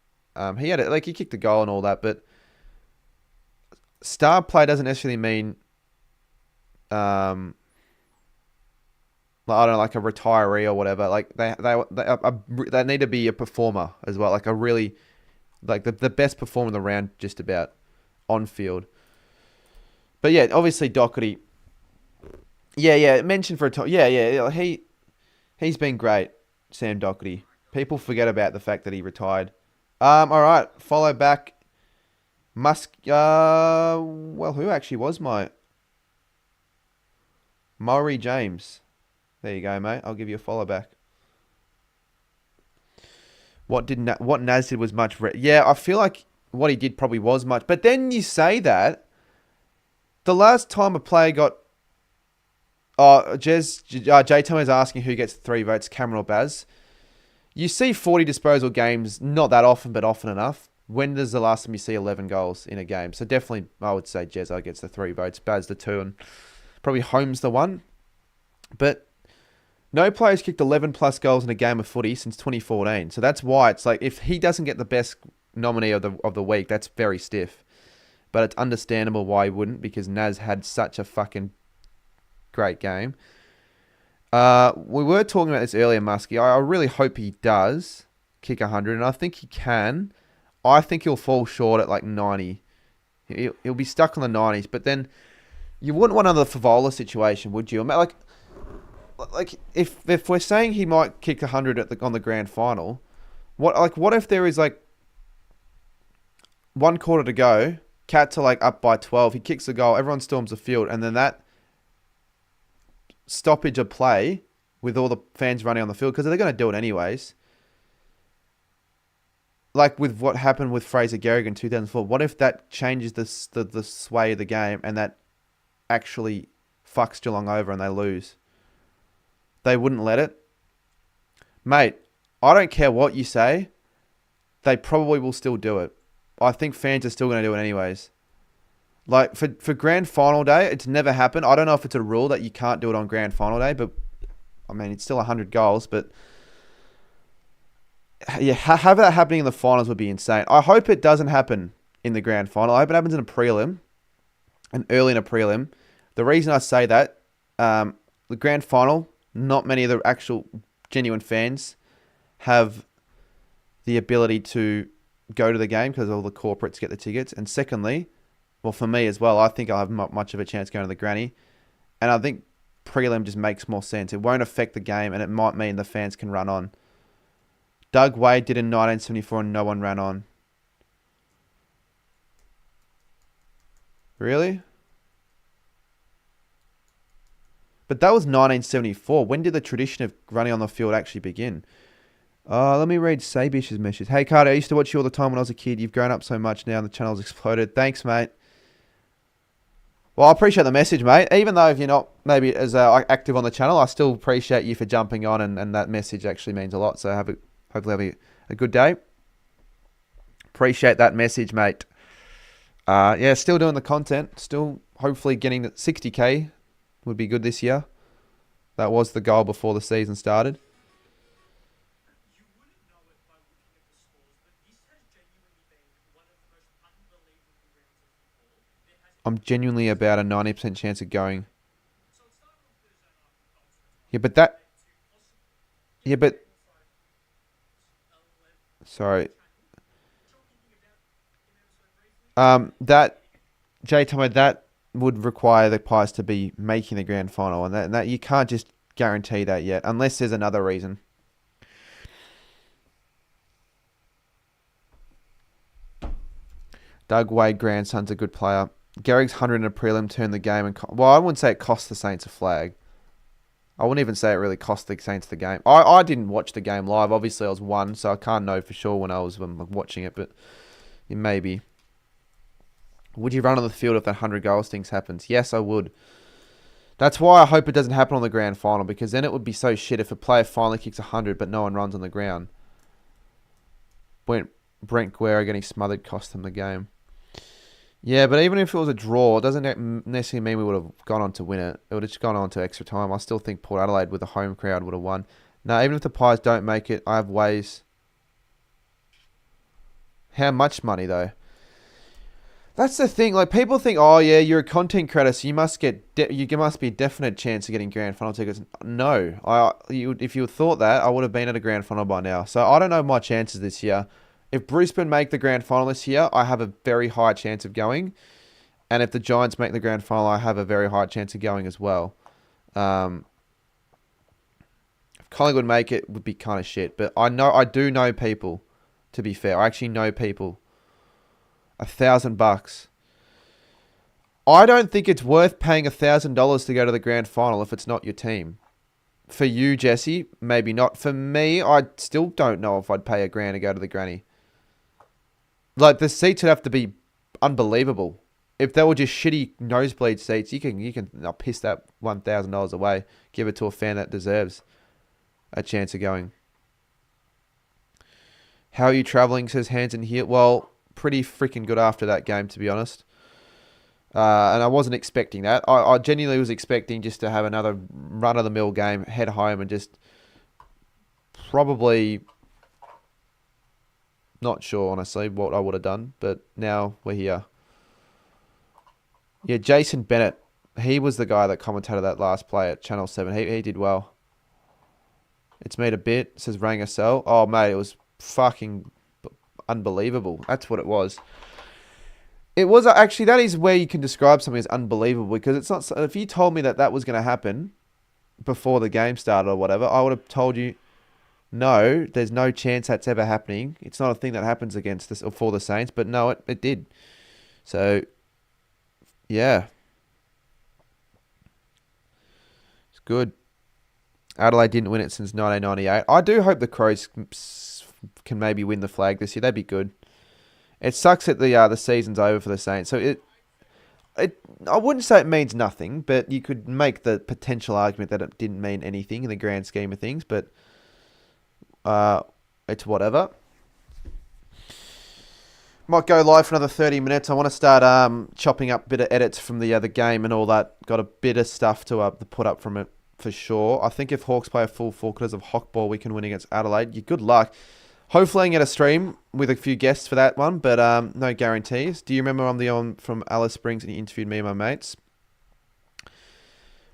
He had he kicked a goal and all that, but star play doesn't necessarily mean I don't know, a retiree or whatever. They need to be a performer as well, a really the best performer in the round, just about on field. But yeah, obviously Doherty. Yeah, mentioned for a time. Yeah. He's been great, Sam Doherty. People forget about the fact that he retired. All right, follow back. Musk. Who actually was my Maury James? There you go, mate. I'll give you a follow back. What Naz did was much. Yeah, I feel like what he did probably was much. But then you say that the last time a player got J-Tom is asking who gets 3 votes, Cameron or Baz. You see 40 disposal games, not that often, but often enough. When does the last time you see 11 goals in a game? So definitely, I would say Jezza gets the 3 votes, Baz the 2, and probably Holmes the 1. But no player's kicked 11 plus goals in a game of footy since 2014. So that's why it's like, if he doesn't get the best nominee of the week, that's very stiff. But it's understandable why he wouldn't, because Naz had such a fucking great game. We were talking about this earlier, Muskie. I really hope he does kick 100, and I think he can. I think he'll fall short at like 90. He'll be stuck on the 90s, but then you wouldn't want another Favola situation, would you? Like if we're saying he might kick 100 on the grand final, what if there is like 1 quarter to go, Cats are like up by 12, he kicks the goal, everyone storms the field, and then that stoppage of play with all the fans running on the field, because they're going to do it anyways. Like with what happened with Fraser Garrigan in 2004, what if that changes the sway of the game and that actually fucks Geelong over and they lose? They wouldn't let it. Mate, I don't care what you say. They probably will still do it. I think fans are still going to do it anyways. Like, for grand final day, it's never happened. I don't know if it's a rule that you can't do it on grand final day, but, I mean, it's still 100 goals, but, yeah, have that happening in the finals would be insane. I hope it doesn't happen in the grand final. I hope it happens in a prelim, and early in a prelim. The reason I say that, the grand final, not many of the actual genuine fans have the ability to go to the game because all the corporates get the tickets. And secondly, well, for me as well, I think I'll have not much of a chance going to the granny. And I think prelim just makes more sense. It won't affect the game, and it might mean the fans can run on. Doug Wade did in 1974 and no one ran on. Really? But that was 1974. When did the tradition of running on the field actually begin? Let me read Sabish's message. Hey, Carter, I used to watch you all the time when I was a kid. You've grown up so much now and the channel's exploded. Thanks, mate. Well, I appreciate the message, mate. Even though if you're not maybe as active on the channel, I still appreciate you for jumping on, and that message actually means a lot. So hopefully have a good day. Appreciate that message, mate. Yeah, still doing the content. Still hopefully getting the 60K would be good this year. That was the goal before the season started. I'm genuinely about a 90% chance of going. Yeah, but that... Yeah, but... Sorry. That... J-Tomo, that would require the Pies to be making the grand final. And that you can't just guarantee that yet. Unless there's another reason. Doug Wade, grandson's a good player. Garrick's 100 in a prelim turned the game. Well, I wouldn't say it cost the Saints a flag. I wouldn't even say it really cost the Saints the game. I didn't watch the game live. Obviously, I was 1, so I can't know for sure when I was watching it, but maybe. Would you run on the field if that 100 goals things happens? Yes, I would. That's why I hope it doesn't happen on the grand final, because then it would be so shit if a player finally kicks 100 but no one runs on the ground. Brent Guerra getting smothered cost them the game. Yeah, but even if it was a draw, it doesn't necessarily mean we would have gone on to win it. It would have just gone on to extra time. I still think Port Adelaide with a home crowd would have won. No, even if the Pies don't make it, I have ways. How much money, though? That's the thing. Like, people think, oh, yeah, you're a content creator, so you must be a definite chance of getting grand final tickets. No. If you thought that, I would have been at a grand final by now. So I don't know my chances this year. If Brisbane make the grand final this year, I have a very high chance of going. And if the Giants make the grand final, I have a very high chance of going as well. If Collingwood make it, would be kind of shit. But I do know people, to be fair. I actually know people. $1,000. I don't think it's worth paying $1,000 to go to the grand final if it's not your team. For you, Jesse, maybe not. For me, I still don't know if I'd pay $1,000 to go to the granny. Like, the seats would have to be unbelievable if they were just shitty nosebleed seats, you can piss that $1,000 away. Give it to a fan that deserves a chance of going. How are you travelling? Says Hands and here. Well, pretty freaking good after that game, to be honest. And I wasn't expecting that. I genuinely was expecting just to have another run-of-the-mill game, head home, and just probably not sure, honestly, what I would have done. But now we're here. Yeah, Jason Bennett. He was the guy that commentated that last play at Channel 7. He did well. It's made a bit, says Rangacel. Oh, mate, it was fucking unbelievable. That's what it was. It was actually, that is where you can describe something as unbelievable, because it's not. If you told me that that was going to happen before the game started or whatever, I would have told you, no, there's no chance that's ever happening. It's not a thing that happens against us or for the Saints, but no, it did. So, yeah. It's good. Adelaide didn't win it since 1998. I do hope the Crows can maybe win the flag this year. That'd be good. It sucks that the season's over for the Saints. So I wouldn't say it means nothing, but you could make the potential argument that it didn't mean anything in the grand scheme of things. But it's whatever. Might go live for another 30 minutes. I want to start chopping up a bit of edits from the other game and all that. Got a bit of stuff to put up from it for sure. I think if Hawks play a full 4 quarters of Hockball, we can win against Adelaide. Good luck. Hopefully I can get a stream with a few guests for that one, but no guarantees. Do you remember I'm the on from Alice Springs and you interviewed me and my mates?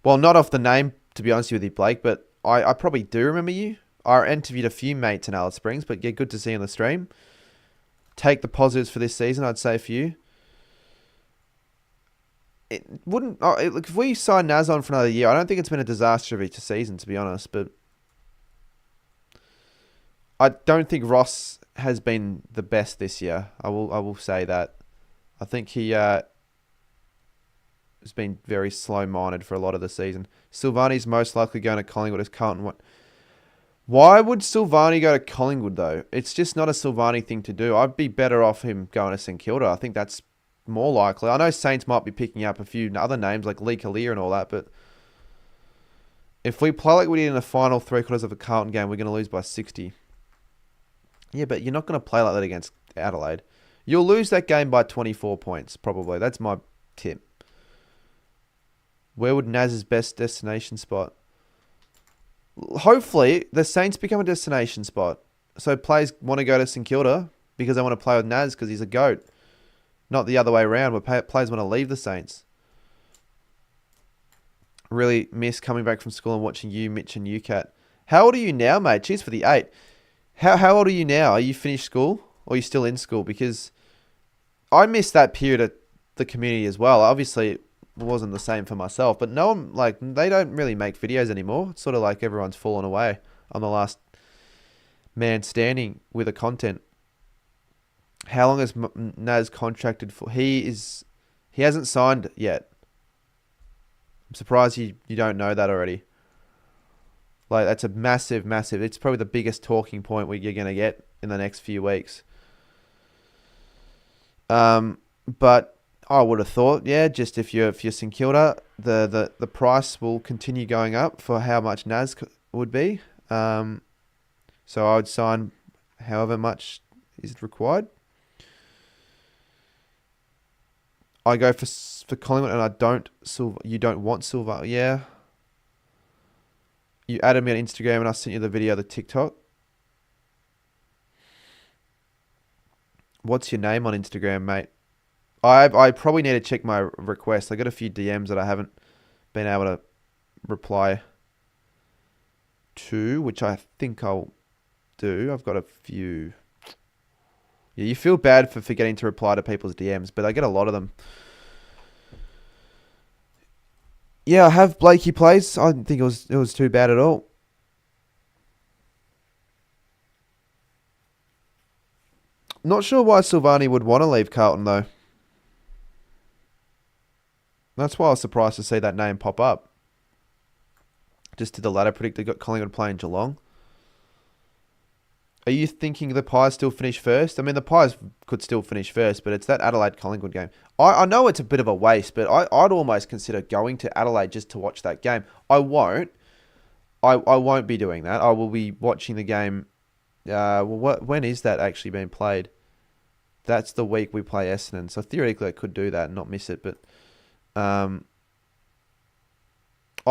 Well, not off the name, to be honest with you, Blake, but I probably do remember you. I interviewed a few mates in Alice Springs, but yeah, good to see you on the stream. Take the positives for this season, I'd say for you. It wouldn't... look, if we sign Naz on for another year, I don't think it's been a disaster of a season, to be honest, but... I don't think Ross has been the best this year. I will say that. I think he has been very slow-minded for a lot of the season. Silvani's most likely going to Collingwood as Carlton. Why would Silvani go to Collingwood, though? It's just not a Silvani thing to do. I'd be better off him going to St Kilda. I think that's more likely. I know Saints might be picking up a few other names like Lee Kalia and all that, but if we play like we did in the final 3 quarters of a Carlton game, we're going to lose by 60. Yeah, but you're not going to play like that against Adelaide. You'll lose that game by 24 points, probably. That's my tip. Where would Naz's best destination spot? Hopefully, the Saints become a destination spot. So players want to go to St Kilda because they want to play with Naz because he's a GOAT. Not the other way around, where players want to leave the Saints. Really miss coming back from school and watching you, Mitch, and UCAT. How old are you now, mate? Cheers for the 8. How old are you now? Are you finished school or are you still in school? Because I missed that period of the community as well. Obviously, it wasn't the same for myself, but no one, like, they don't really make videos anymore. It's sort of like everyone's fallen away. I'm the last man standing with the content. How long is Naz contracted for? He hasn't signed yet. I'm surprised you don't know that already. Like, that's a massive... It's probably the biggest talking point you're going to get in the next few weeks. But I would have thought, yeah, just if you're St Kilda, the price will continue going up for how much Naz would be. So I would sign however much is required. I go for Collingwood and I don't... You don't want Silva. Yeah. You added me on Instagram and I sent you the video of the TikTok. What's your name on Instagram, mate? I probably need to check my request. I got a few DMs that I haven't been able to reply to, which I think I'll do. I've got a few. Yeah, you feel bad for forgetting to reply to people's DMs, but I get a lot of them. Yeah, I have Blakey plays. I didn't think it was too bad at all. Not sure why Silvani would want to leave Carlton, though. That's why I was surprised to see that name pop up. Just did the ladder predict. They got Collingwood playing Geelong. Are you thinking the Pies still finish first? I mean, the Pies could still finish first, but it's that Adelaide-Collingwood game. I know it's a bit of a waste, but I'd almost consider going to Adelaide just to watch that game. I won't. I won't be doing that. I will be watching the game. When is that actually being played? That's the week we play Essendon. So theoretically, I could do that and not miss it. But I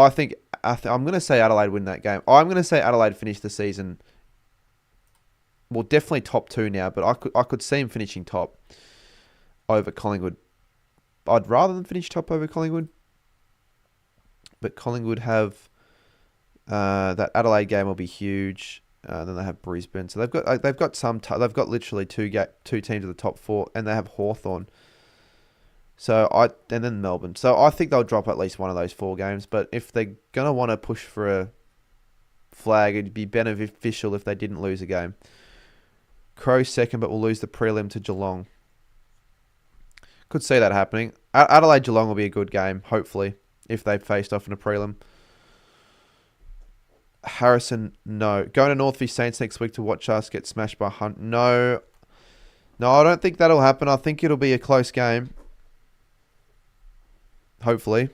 think I'm going to say Adelaide win that game. I'm going to say Adelaide finish the season. Well, definitely top 2 now, but I could see him finishing top over Collingwood. I'd rather than finish top over Collingwood, but Collingwood have that Adelaide game will be huge. Then they have Brisbane, so they've got they've got literally two teams of the top 4, and they have Hawthorn. And then Melbourne. So I think they'll drop at least one of those 4 games. But if they're gonna want to push for a flag, it'd be beneficial if they didn't lose a game. Crows second, but will lose the prelim to Geelong. Could see that happening. Adelaide Geelong will be a good game, hopefully, if they faced off in a prelim. Harrison, no. Going to North v Saints next week to watch us get smashed by Hunt. No, I don't think that'll happen. I think it'll be a close game. Hopefully.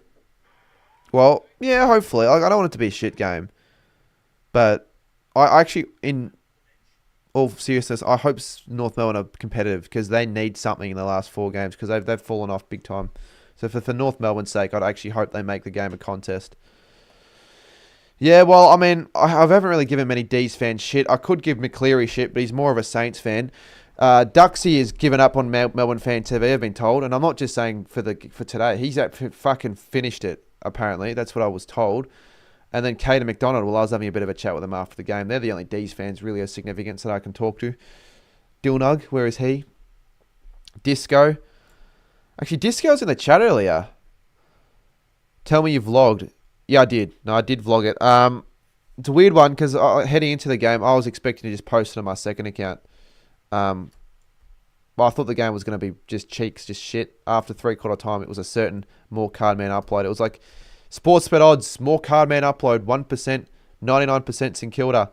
Well, yeah, hopefully. I don't want it to be a shit game. But I actually, in all seriousness, I hope North Melbourne are competitive because they need something in the last 4 games because they've fallen off big time. So for North Melbourne's sake, I'd actually hope they make the game a contest. Yeah, well, I mean, I haven't really given many D's fans shit. I could give McCleary shit, but he's more of a Saints fan. Duxie has given up on Melbourne Fan TV, I've been told, and I'm not just saying for today. He's fucking finished it, apparently. That's what I was told. And then Caden McDonald, well, I was having a bit of a chat with them after the game. They're the only D's fans really of significance that I can talk to. Dilnug, where is he? Disco. Actually, Disco's in the chat earlier. Tell me you vlogged. Yeah, I did. No, I did vlog it. It's a weird one because heading into the game, I was expecting to just post it on my second account. Well, I thought the game was going to be just cheeks, just shit. After 3/4 time, it was a certain more card man upload. It was like Sportsbet odds, more card man upload, 1%, 99% St Kilda.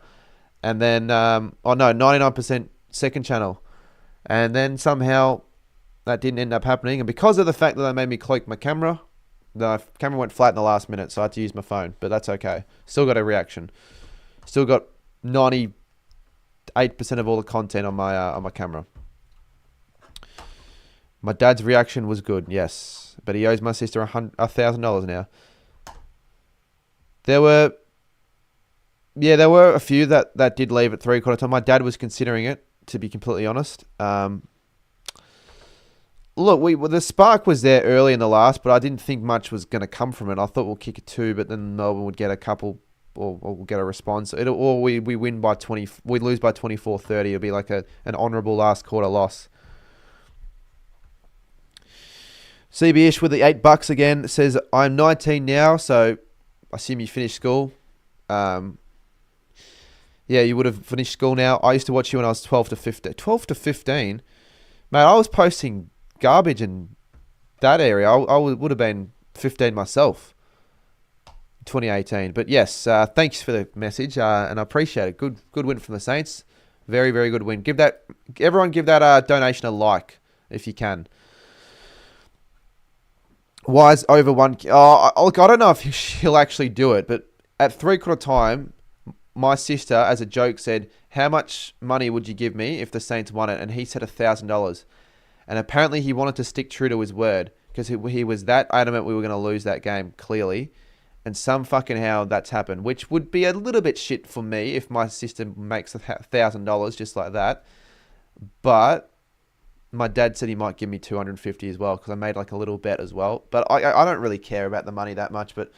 And then, 99% second channel. And then somehow that didn't end up happening. And because of the fact that they made me cloak my camera, the camera went flat in the last minute, so I had to use my phone. But that's okay. Still got a reaction. Still got 98% of all the content on my camera. My dad's reaction was good, yes. But he owes my sister $1,000 now. There were a few that did leave at 3/4 time. My dad was considering it, to be completely honest. Look, the spark was there early in the last, but I didn't think much was going to come from it. I thought we'll kick a 2, but then Melbourne would get a couple, or we'll get a response. Or we win by 20, we lose by 24-30. It'll be like an honourable last quarter loss. CB-ish with the $8 again says, I'm 19 now, so I assume you finished school. Yeah, you would have finished school now. I used to watch you when I was 12 to 15. 12 to 15? Man, I was posting garbage in that area. I would have been 15 myself. 2018. But yes, thanks for the message, and I appreciate it. Good win from the Saints. Very, very good win. Everyone give that donation a like if you can. Wise over 1. Look, I don't know if she'll actually do it, but at 3/4 time, my sister, as a joke, said, how much money would you give me if the Saints won it? And he said $1,000. And apparently he wanted to stick true to his word because he was that adamant we were going to lose that game, clearly. And some fucking how that's happened, which would be a little bit shit for me if my sister makes $1,000 just like that. But my dad said he might give me $250 as well because I made like a little bet as well. But I don't really care about the money that much. But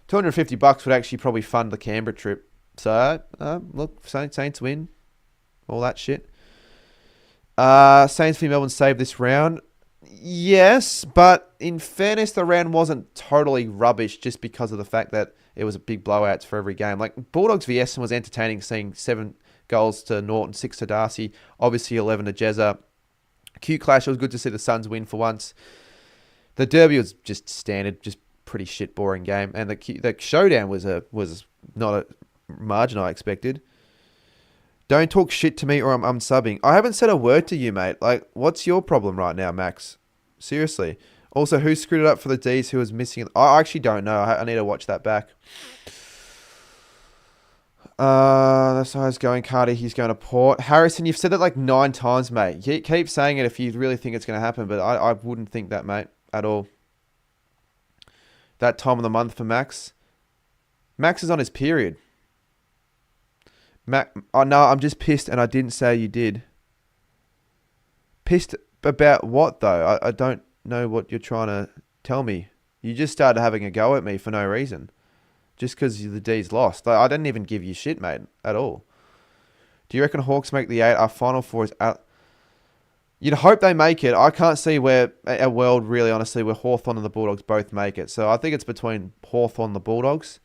$250 would actually probably fund the Canberra trip. So, look, Saints win. All that shit. Saints v Melbourne saved this round. Yes, but in fairness, the round wasn't totally rubbish just because of the fact that it was a big blowout for every game. Like, Bulldogs v Essendon was entertaining, seeing 7 goals to Norton, 6 to Darcy, obviously 11 to Jezza. Q Clash, it was good to see the Suns win for once. The Derby was just standard, just pretty shit, boring game. And the showdown was not a margin I expected. Don't talk shit to me or I'm subbing. I haven't said a word to you, mate. Like, what's your problem right now, Max? Seriously. Also, who screwed it up for the D's who was missing it? I actually don't know. I need to watch that back. That's how he's going, Cardi. He's going to Port. Harrison, you've said that like 9 times, mate. Keep saying it if you really think it's going to happen, but I wouldn't think that, mate, at all. That time of the month for Max. Max is on his period. Oh no, I'm just pissed and I didn't say you did. Pissed about what though? I don't know what you're trying to tell me. You just started having a go at me for no reason. Just because the D's lost. I didn't even give you shit, mate, at all. Do you reckon Hawks make the 8? Our Final Four is out. You'd hope they make it. I can't see where a world, really, honestly, where Hawthorn and the Bulldogs both make it. So I think it's between Hawthorn and the Bulldogs.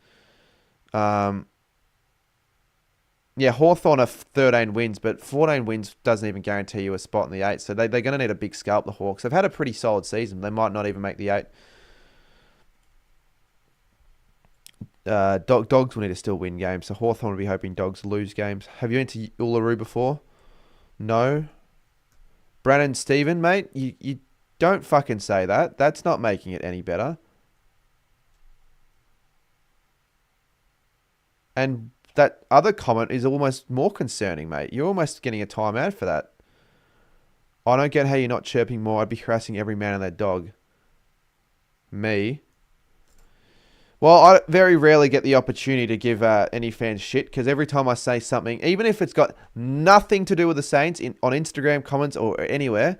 Yeah, Hawthorn are 13 wins, but 14 wins doesn't even guarantee you a spot in the 8. So they're going to need a big scalp, the Hawks. They've had a pretty solid season. They might not even make the 8. Dogs will need to still win games. So Hawthorn will be hoping Dogs lose games. Have you been to Uluru before? No. Brandon Stephen, mate, you don't fucking say that. That's not making it any better. And that other comment is almost more concerning, mate. You're almost getting a timeout for that. I don't get how you're not chirping more. I'd be harassing every man and their dog. Me? Well, I very rarely get the opportunity to give any fans shit because every time I say something, even if it's got nothing to do with the Saints on Instagram comments or anywhere,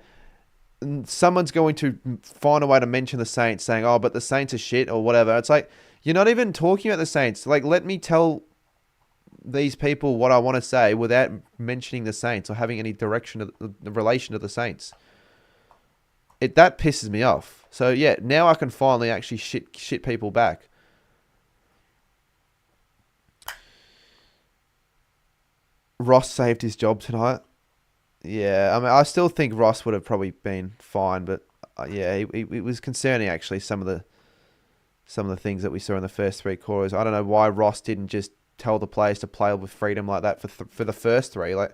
someone's going to find a way to mention the Saints saying, oh, but the Saints are shit or whatever. It's like, you're not even talking about the Saints. Like, let me tell these people what I want to say without mentioning the Saints or having any direction of the relation to the Saints. That pisses me off. So, yeah, now I can finally actually shit people back. Ross saved his job tonight. Yeah, I mean, I still think Ross would have probably been fine, but yeah, it was concerning actually. Some of the things that we saw in the first 3 quarters. I don't know why Ross didn't just tell the players to play with freedom like that for the first 3. Like,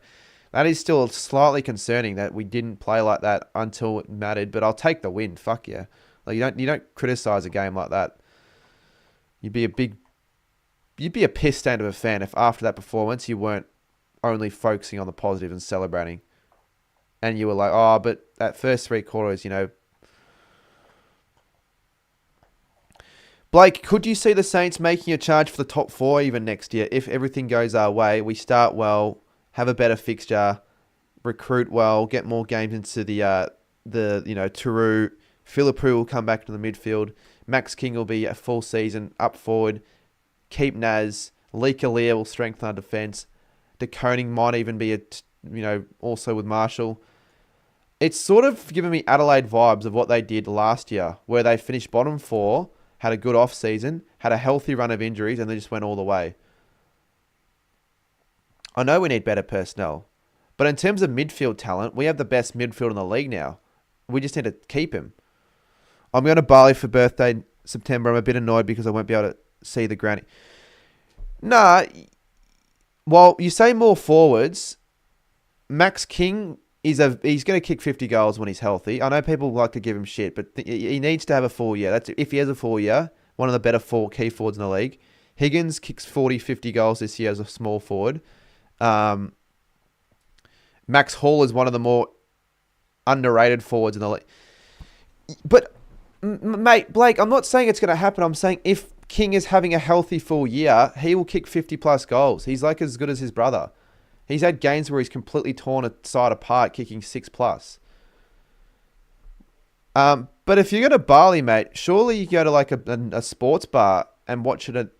that is still slightly concerning that we didn't play like that until it mattered. But I'll take the win. Fuck yeah! Like, you don't criticize a game like that. You'd be a piss stand of a fan if after that performance you weren't only focusing on the positive and celebrating. And you were like, oh, but that first 3 quarters, Blake, could you see the Saints making a charge for the top 4 even next year if everything goes our way? We start well, have a better fixture, recruit well, get more games into the Turu. Philippou will come back to the midfield. Max King will be a full season up forward. Keep Naz. Lee Kalia will strengthen our defence. De Koning might even be also with Marshall. It's sort of given me Adelaide vibes of what they did last year, where they finished bottom 4, had a good off season, had a healthy run of injuries, and they just went all the way. I know we need better personnel, but in terms of midfield talent, we have the best midfield in the league now. We just need to keep him. I'm going to Bali for birthday in September. I'm a bit annoyed because I won't be able to see the granny. Nah. Well, you say more forwards. Max King he's going to kick 50 goals when he's healthy. I know people like to give him shit, but he needs to have a full year. That's if he has a full year, one of the better key forwards in the league. Higgins kicks 40, 50 goals this year as a small forward. Max Hall is one of the more underrated forwards in the league. But, mate, Blake, I'm not saying it's going to happen. I'm saying if King is having a healthy full year, he will kick 50 plus goals. He's like as good as his brother. He's had games where he's completely torn a side apart, kicking 6 plus. But if you go to Bali, mate, surely you go to like a sports bar and watch it at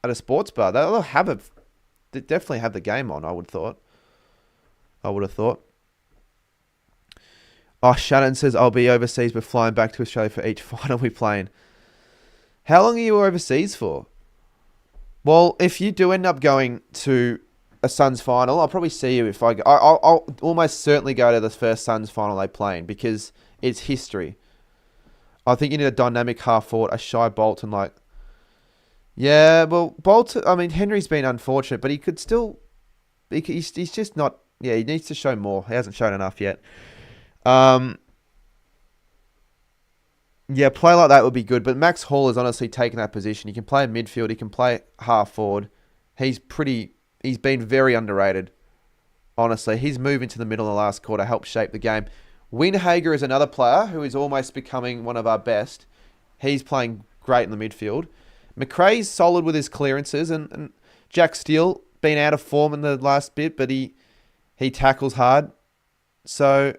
a sports bar. They definitely have the game on, I would have thought. Oh, Shannon says, I'll be overseas, but flying back to Australia for each final we playing. How long are you overseas for? Well, if you do end up going to a Suns final, I'll probably see you if I go. I'll almost certainly go to the first Suns final they play in because it's history. I think you need a dynamic half forward, a shy Bolton Yeah, well, Bolton, I mean, Henry's been unfortunate, but he could still he's just not. Yeah, he needs to show more. He hasn't shown enough yet. Um, yeah, play like that would be good. But Max Hall has honestly taken that position. He can play midfield. He can play half forward. He's pretty. He's been very underrated. Honestly, his move into the middle in the last quarter helped shape the game. Winhager is another player who is almost becoming one of our best. He's playing great in the midfield. McRae's solid with his clearances, and Jack Steele been out of form in the last bit, but he tackles hard. So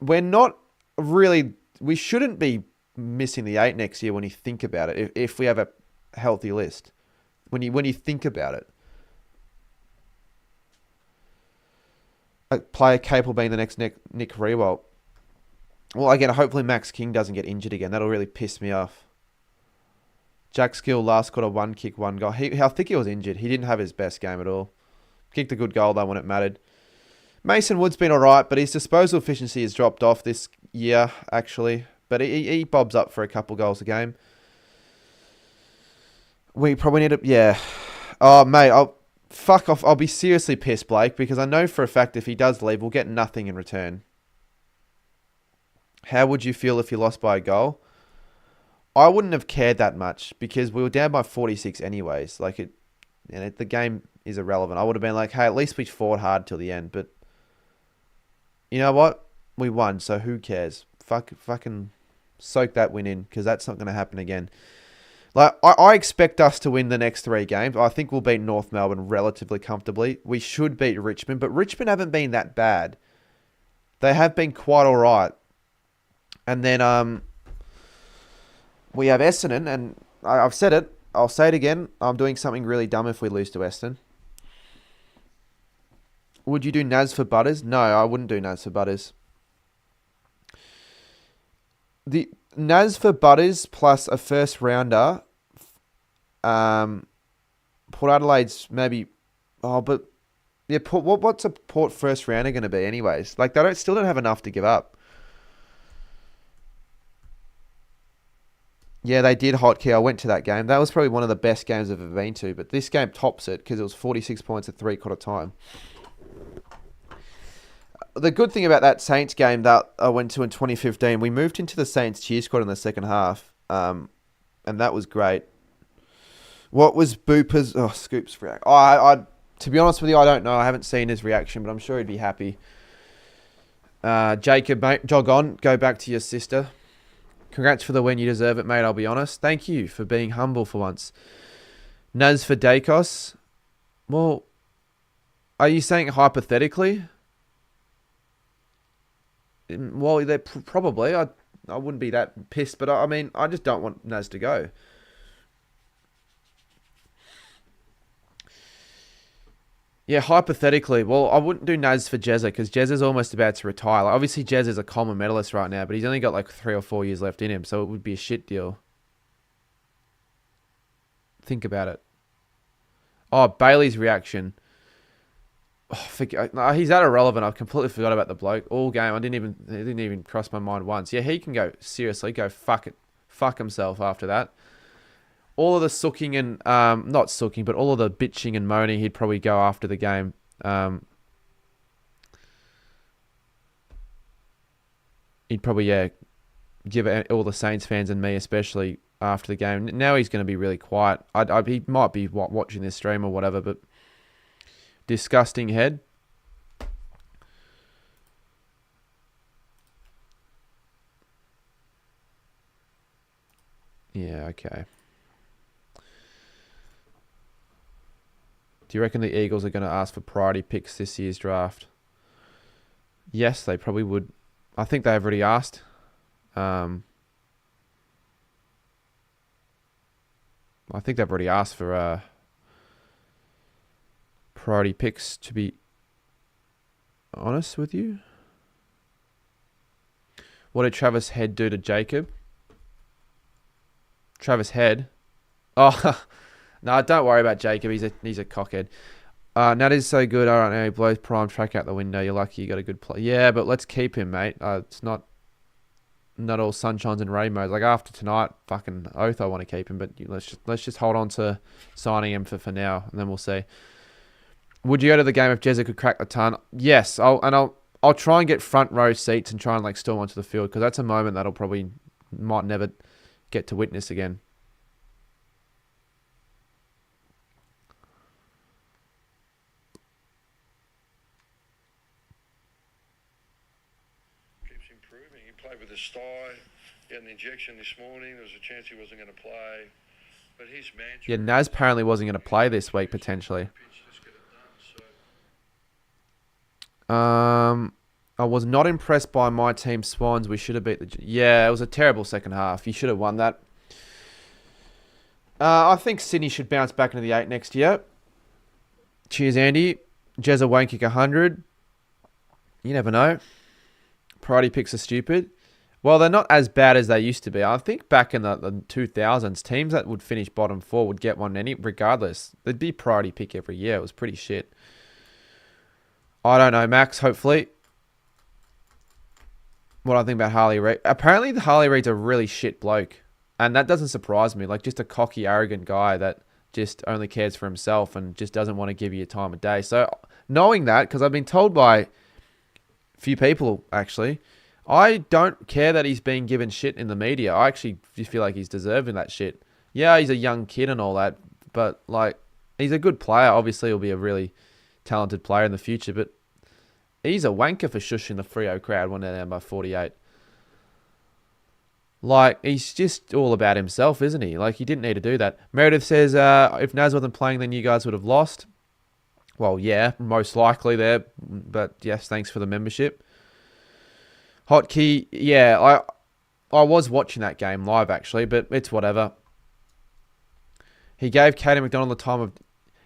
we're not really. We shouldn't be missing the 8 next year when you think about it. If we have a healthy list, when you think about it. A player capable of being the next Nick Rewalt. Well, again, hopefully Max King doesn't get injured again. That'll really piss me off. Jack Skill last quarter, 1 kick, 1 goal. I think he was injured. He didn't have his best game at all. Kicked a good goal though when it mattered. Mason Wood's been alright, but his disposal efficiency has dropped off this year, actually. But he bobs up for a couple goals a game. We probably need to... Yeah. Oh, mate, fuck off. I'll be seriously pissed, Blake, because I know for a fact if he does leave, we'll get nothing in return. How would you feel if you lost by a goal? I wouldn't have cared that much because we were down by 46 anyways. The game is irrelevant. I would have been like, hey, at least we fought hard till the end. But you know what? We won, so who cares? Fucking soak that win in because that's not going to happen again. I expect us to win the next 3 games. I think we'll beat North Melbourne relatively comfortably. We should beat Richmond, but Richmond haven't been that bad. They have been quite all right. And then we have Essendon, and I've said it. I'll say it again. I'm doing something really dumb if we lose to Essendon. Would you do Naz for Butters? No, I wouldn't do Naz for Butters. The Naz for Butters plus a first rounder. Port Adelaide's maybe. Oh, but yeah. What's a Port first rounder going to be, anyways? They still don't have enough to give up. Yeah, they did hotkey. I went to that game. That was probably one of the best games I've ever been to. But this game tops it because it was 46 points at 3/4 time. The good thing about that Saints game that I went to in 2015, we moved into the Saints cheer squad in the second half, and that was great. What was Booper's... Oh, Scoop's reaction. To be honest with you, I don't know. I haven't seen his reaction, but I'm sure he'd be happy. Jacob, mate, jog on. Go back to your sister. Congrats for the win. You deserve it, mate. I'll be honest. Thank you for being humble for once. Naz for Dacos. Well, are you saying hypothetically? Well, they're probably. I wouldn't be that pissed, but I mean, I just don't want Naz to go. Yeah, hypothetically. Well, I wouldn't do Naz for Jezza because Jezza's almost about to retire. Obviously, Jezza's a Coleman medalist right now, but he's only got 3 or 4 years left in him, so it would be a shit deal. Think about it. Oh, Bailey's reaction. Oh, he's that irrelevant. I've completely forgot about the bloke all game. It didn't even cross my mind once. Yeah, he can go fuck himself after that. All of the sooking and not sooking, but all of the bitching and moaning, he'd probably go after the game. He'd probably give all the Saints fans and me especially after the game. Now he's going to be really quiet. He might be watching this stream or whatever, but disgusting head. Yeah, okay. Do you reckon the Eagles are going to ask for priority picks this year's draft? Yes, they probably would. I think they've already asked. I think they've already asked for priority picks, to be honest with you. What did Travis Head do to Jacob? Travis Head? Oh, no, don't worry about Jacob. He's a cockhead. Nat is so good. All right, now he blows prime track out the window. You're lucky you got a good play. Yeah, but let's keep him, mate. It's not all sunshines and rainbows. After tonight, fucking oath, I want to keep him. But let's just hold on to signing him for now, and then we'll see. Would you go to the game if Jezza could crack the ton? Yes, I'll try and get front row seats and try and like storm onto the field because that's a moment that'll probably might never get to witness again. Keeps improving. He played with his thigh. He had an injection this morning. There was a chance he wasn't going to play. But his mantra... Yeah, Naz apparently wasn't going to play this week, potentially. I was not impressed by my team, Swans. We should have beat the... Yeah, it was a terrible second half. You should have won that. I think Sydney should bounce back into the 8 next year. Cheers, Andy. Jezza won't kick 100. You never know. Priority picks are stupid. Well, they're not as bad as they used to be. I think back in the 2000s, teams that would finish bottom 4 would get one regardless. There'd be priority pick every year. It was pretty shit. I don't know, Max, hopefully. What I think about Harley Reid. Apparently, Harley Reid's a really shit bloke. And that doesn't surprise me. Like, just a cocky, arrogant guy that just only cares for himself and just doesn't want to give you time of day. So, knowing that, because I've been told by a few people, actually, I don't care that he's being given shit in the media. I actually feel like he's deserving that shit. Yeah, he's a young kid and all that, but, like, he's a good player. Obviously, he'll be a really talented player in the future, but he's a wanker for shushing the Freo crowd when they're down by 48. Like, he's just all about himself, isn't he? Like, he didn't need to do that. Meredith says, if Naz wasn't playing, then you guys would have lost. Well, yeah, most likely there. But, yes, thanks for the membership. Hotkey, yeah, I was watching that game live, actually, but it's whatever. He gave Caden McDonald the time of...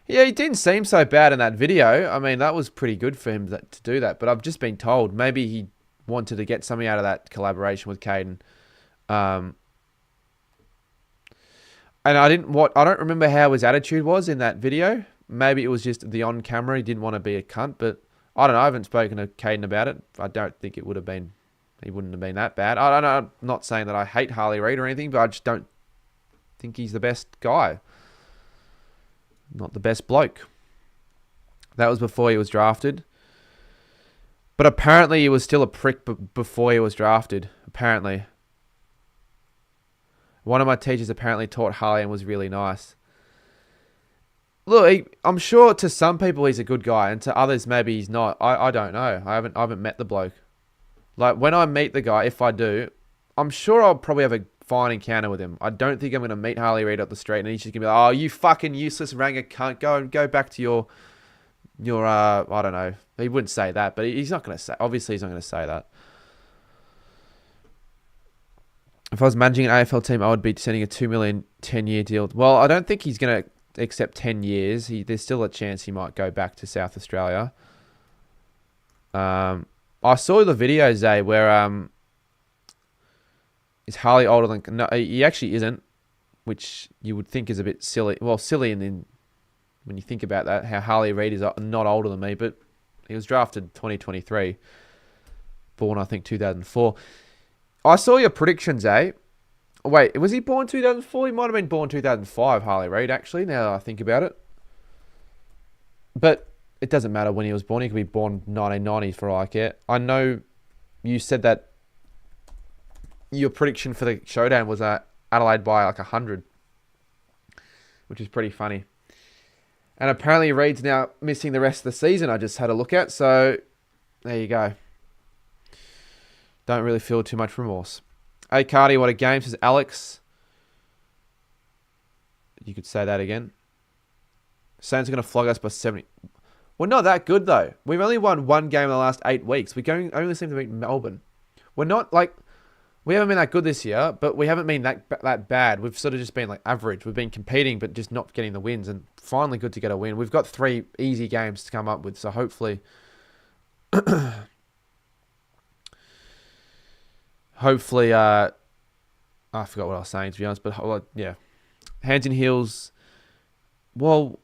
Yeah, he didn't seem so bad in that video. I mean, that was pretty good for him to do that. But I've just been told maybe he wanted to get something out of that collaboration with Caden. And I don't remember how his attitude was in that video. Maybe it was just the on camera. He didn't want to be a cunt, but I don't know. I haven't spoken to Caden about it. I don't think it would have been, he wouldn't have been that bad. I don't know. I'm not saying that I hate Harley Reid or anything, but I just don't think he's the best guy. Not the best bloke. That was before he was drafted. But apparently he was still a prick before he was drafted. Apparently. One of my teachers apparently taught Harley and was really nice. Look, I'm sure to some people he's a good guy, and to others maybe he's not. I don't know. I haven't met the bloke. Like, when I meet the guy, if I do, I'm sure I'll probably have a fine encounter with him. I don't think I'm going to meet Harley Reid up the street and he's just going to be like, oh, you fucking useless ranger cunt. Go back to your I don't know. He wouldn't say that, but he's not going to say, obviously he's not going to say that. If I was managing an AFL team, I would be sending a $2 million 10-year deal. Well, I don't think he's going to accept 10 years. There's still a chance he might go back to South Australia. I saw the videos, Zay, where is Harley older than... No, he actually isn't, which you would think is a bit silly. Well, silly when you think about that, how Harley Reid is not older than me, but he was drafted 2023. Born, I think, 2004. I saw your predictions, eh? Wait, was he born 2004? He might have been born 2005, Harley Reid, actually, now that I think about it. But it doesn't matter when he was born. He could be born 1990 for all I care. I know you said that your prediction for the showdown was Adelaide by like 100, which is pretty funny. And apparently Reid's now missing the rest of the season, I just had a look at. So there you go. Don't really feel too much remorse. Hey, Cardi, what a game, says Alex. You could say that again. Saints are going to flog us by 70. We're not that good, though. We've only won one game in the last 8 weeks. We only seem to beat Melbourne. We're not, like... We haven't been that good this year, but we haven't been that bad. We've sort of just been, like, average. We've been competing, but just not getting the wins. And finally good to get a win. We've got 3 easy games to come up with, so hopefully... Hopefully, I forgot what I was saying, to be honest, but yeah. Hands and heels. Well,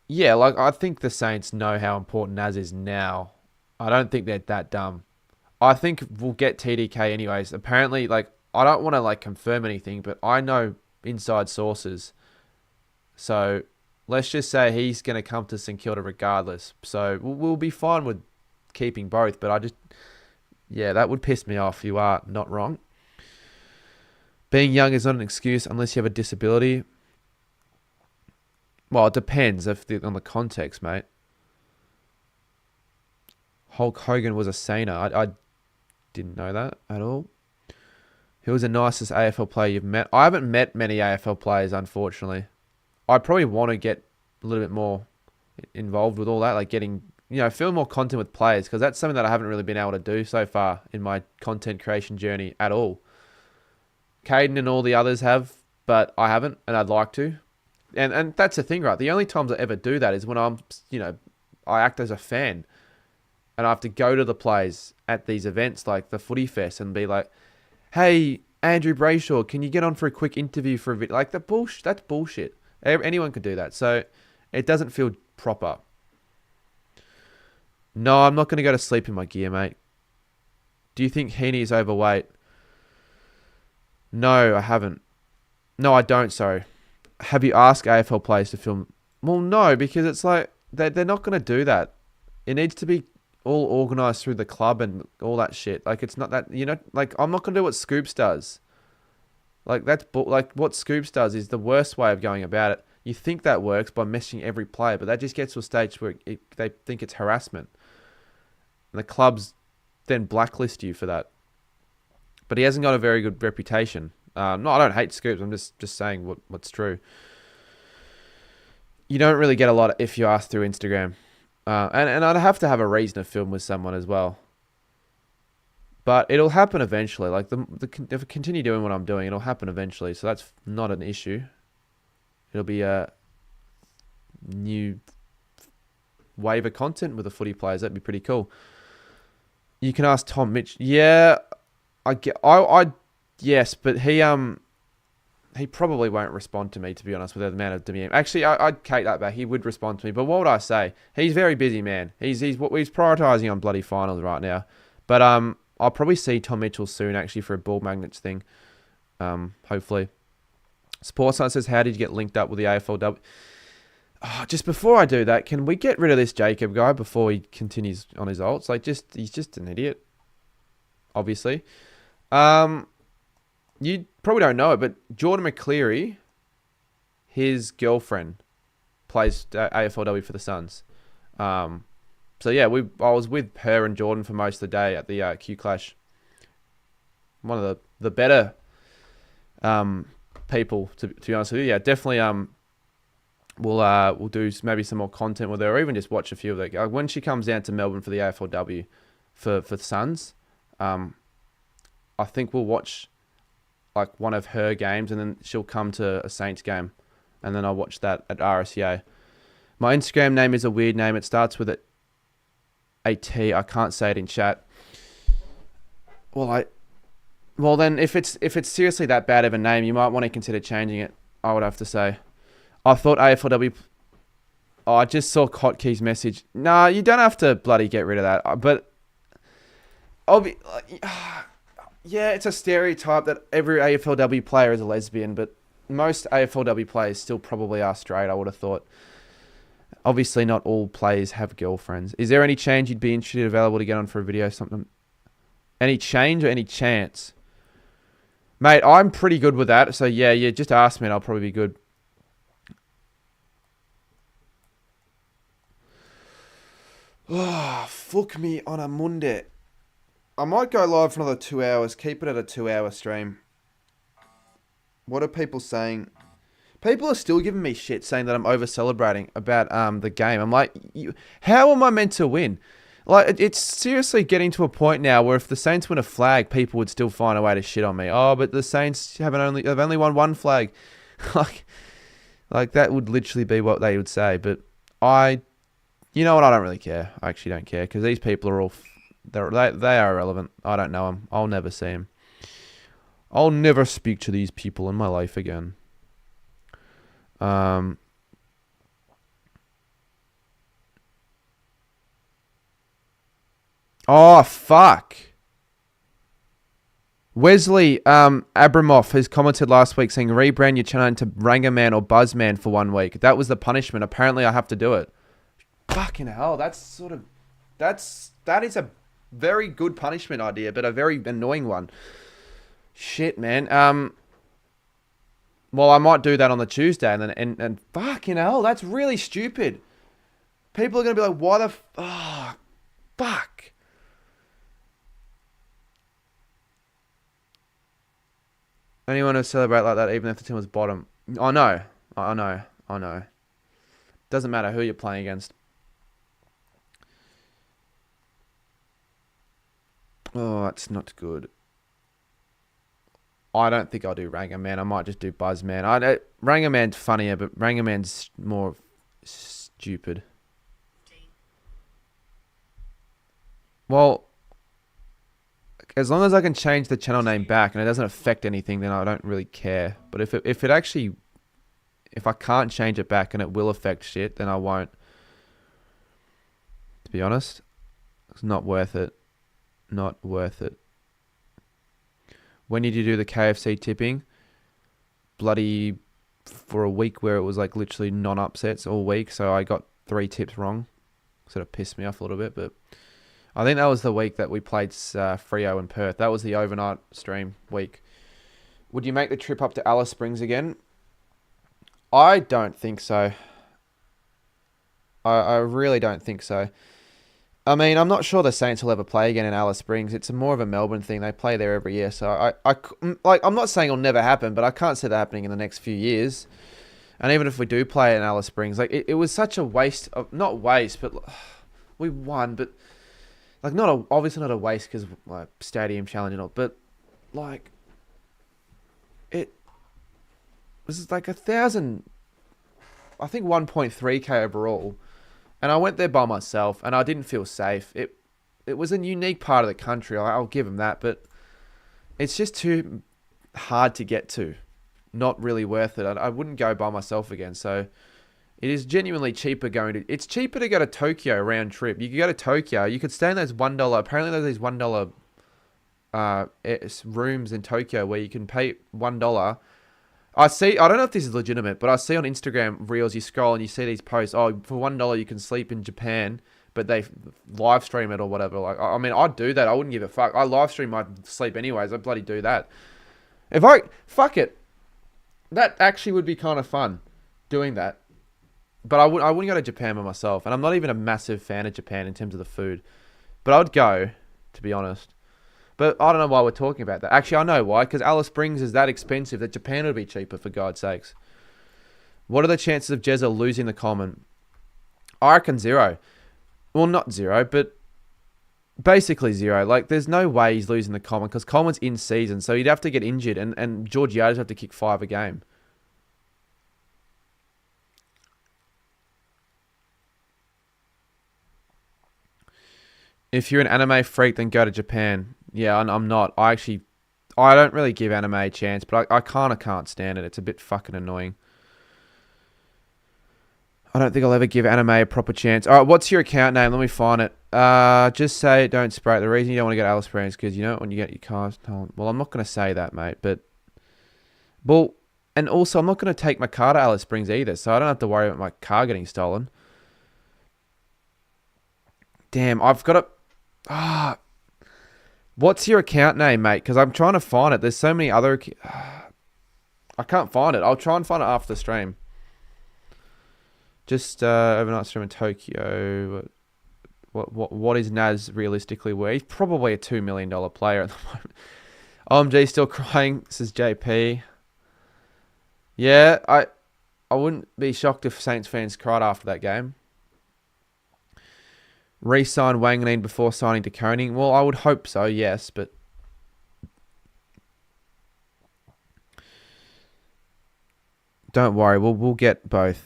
yeah, like, I think the Saints know how important Naz is now. I don't think they're that dumb. I think we'll get TDK anyways. Apparently, like, I don't want to, like, confirm anything, but I know inside sources. So, let's just say he's going to come to St Kilda regardless. So we'll be fine with keeping both. But yeah, that would piss me off. You are not wrong. Being young is not an excuse unless you have a disability. Well, it depends on the context, mate. Hulk Hogan was a saner. I didn't know that at all. Who was the nicest AFL player you've met? I haven't met many AFL players, unfortunately. I probably want to get a little bit more involved with all that, like getting, film more content with players, because that's something that I haven't really been able to do so far in my content creation journey at all. Caden and all the others have, but I haven't, and I'd like to. And that's the thing, right? The only times I ever do that is when I act as a fan, and I have to go to the players at these events like the Footy Fest and be like, hey, Andrew Brayshaw, can you get on for a quick interview for a video? Like, that's bullshit. Anyone could do that. So it doesn't feel proper. No, I'm not going to go to sleep in my gear, mate. Do you think Heaney is overweight? No, I haven't. No, I don't, sorry. Have you asked AFL players to film? Well, no, because it's like, they're not going to do that. It needs to be all organised through the club and all that shit. Like, it's not that, like, I'm not going to do what Scoops does. Like, what Scoops does is the worst way of going about it. You think that works by messaging every player, but that just gets to a stage where they think it's harassment. And the clubs then blacklist you for that. But he hasn't got a very good reputation. No, I don't hate Scoops. I'm just saying what's true. You don't really get a lot if you ask through Instagram. And I'd have to have a reason to film with someone as well. But it'll happen eventually. Like, if I continue doing what I'm doing, it'll happen eventually. So that's not an issue. It'll be a new wave of content with the footy players. That'd be pretty cool. You can ask Tom Mitch. Yeah, yes, but he probably won't respond to me, to be honest, with the amount of DM. Actually, I'd take that back. He would respond to me, but what would I say? He's very busy, man. He's prioritising on bloody finals right now. But I'll probably see Tom Mitchell soon, actually, for a ball magnets thing. Hopefully. Sportsline says, how did you get linked up with the AFLW? Oh, just before I do that, can we get rid of this Jacob guy before he continues on his ults? Like, he's just an idiot. Obviously. You probably don't know it, but Jordan McCleary, his girlfriend, plays AFLW for the Suns. So yeah, I was with her and Jordan for most of the day at the Q Clash. One of the better people, to be honest with you. Yeah, definitely. We'll do maybe some more content with her, or even just watch a few of it. When she comes down to Melbourne for the AFLW for the Suns, I think we'll watch like one of her games, and then she'll come to a Saints game, and then I'll watch that at RSCA. My Instagram name is a weird name. It starts with a T. I can't say it in chat. Well then, if it's seriously that bad of a name, you might want to consider changing it. I would have to say. I thought AFLW. Oh, I just saw Hotkey's message. Nah, you don't have to bloody get rid of that. But yeah, it's a stereotype that every AFLW player is a lesbian, but most AFLW players still probably are straight, I would have thought. Obviously, not all players have girlfriends. Is there any change you'd be interested, available to get on for a video or something? Any change or any chance? Mate, I'm pretty good with that. So yeah, just ask me and I'll probably be good. Oh, fuck me on a Monday. I might go live for another 2 hours. Keep it at a 2-hour stream. What are people saying? People are still giving me shit saying that I'm over-celebrating about the game. I'm like, how am I meant to win? Like, it's seriously getting to a point now where if the Saints win a flag, people would still find a way to shit on me. Oh, but the Saints have only won one flag. like that would literally be what they would say. But you know what? I don't really care. I actually don't care, because these people are all, they are irrelevant. I don't know them. I'll never see them. I'll never speak to these people in my life again. Oh, fuck. Wesley Abramoff has commented last week saying rebrand your channel into Rangaman or Buzzman for 1 week. That was the punishment. Apparently, I have to do it. Fucking hell, that is a very good punishment idea, but a very annoying one. Shit, man. Well, I might do that on the Tuesday, and fucking hell, that's really stupid. People are gonna be like, why the fuck? Anyone who celebrate like that, even if the team was bottom. I know. Doesn't matter who you're playing against. Oh, that's not good. I don't think I'll do Rangaman. I might just do Buzzman. Rangaman's funnier, but Rangaman's more stupid. Well, as long as I can change the channel name back and it doesn't affect anything, then I don't really care. But if I can't change it back and it will affect shit, then I won't. To be honest, it's not worth it. Not worth it. When did you do the KFC tipping? Bloody for a week where it was like literally non-upsets all week, so I got 3 tips wrong. Sort of pissed me off a little bit, but I think that was the week that we played Freo in Perth. That was the overnight stream week. Would you make the trip up to Alice Springs again? I don't think so. I really don't think so. I mean, I'm not sure the Saints will ever play again in Alice Springs. It's more of a Melbourne thing. They play there every year. So I'm not saying it'll never happen, but I can't see that happening in the next few years. And even if we do play in Alice Springs, like it was such a waste of, not waste, but we won, but like obviously not a waste because like stadium challenge and all, but like it was like 1,000, I think 1.3k overall. And I went there by myself, and I didn't feel safe. It was a unique part of the country. I'll give them that, but it's just too hard to get to. Not really worth it. I wouldn't go by myself again. So it is genuinely cheaper it's cheaper to go to Tokyo round trip. You could go to Tokyo. You could stay in those $1. Apparently there's these $1 rooms in Tokyo where you can pay $1. I don't know if this is legitimate, but I see on Instagram reels, you scroll and you see these posts, oh, for $1 you can sleep in Japan, but they live stream it or whatever. Like, I mean, I'd do that. I wouldn't give a fuck. I live stream my sleep anyways. I'd bloody do that. Fuck it. That actually would be kind of fun, doing that. But I wouldn't go to Japan by myself, and I'm not even a massive fan of Japan in terms of the food. But I would go, to be honest. But I don't know why we're talking about that. Actually, I know why. Because Alice Springs is that expensive that Japan would be cheaper, for God's sakes. What are the chances of Jezza losing the Common? I reckon 0. Well, not 0, but basically 0. Like, there's no way he's losing the Common because Coleman's in season, so he'd have to get injured, and Georgiades have to kick 5 a game. If you're an anime freak, then go to Japan. Yeah, I'm not. I don't really give anime a chance, but I kind of can't stand it. It's a bit fucking annoying. I don't think I'll ever give anime a proper chance. All right, what's your account name? Let me find it. Just say it, don't spray it. The reason you don't want to get Alice Springs is because, you know, when you get your car stolen. Well, I'm not going to say that, mate, but... Well, and also, I'm not going to take my car to Alice Springs either, so I don't have to worry about my car getting stolen. Damn, I've got to... What's your account name, mate? Because I'm trying to find it. There's so many other... I can't find it. I'll try and find it after the stream. Just overnight stream in Tokyo. What is Naz realistically worth? He's probably a $2 million player at the moment. OMG still crying. This is JP. Yeah, I wouldn't be shocked if Saints fans cried after that game. Re-sign Wanganeen before signing to Koning? Well, I would hope so, yes, but... Don't worry, we'll get both.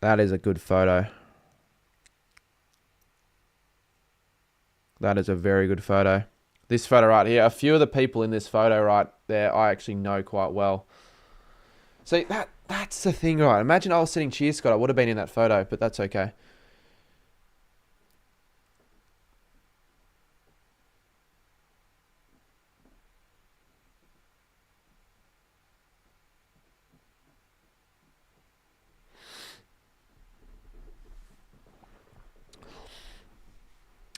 That is a good photo. That is a very good photo. This photo right here, a few of the people in this photo right there, I actually know quite well. See, that's the thing, right? Imagine I was sitting cheer, Scott. I would have been in that photo, but that's okay.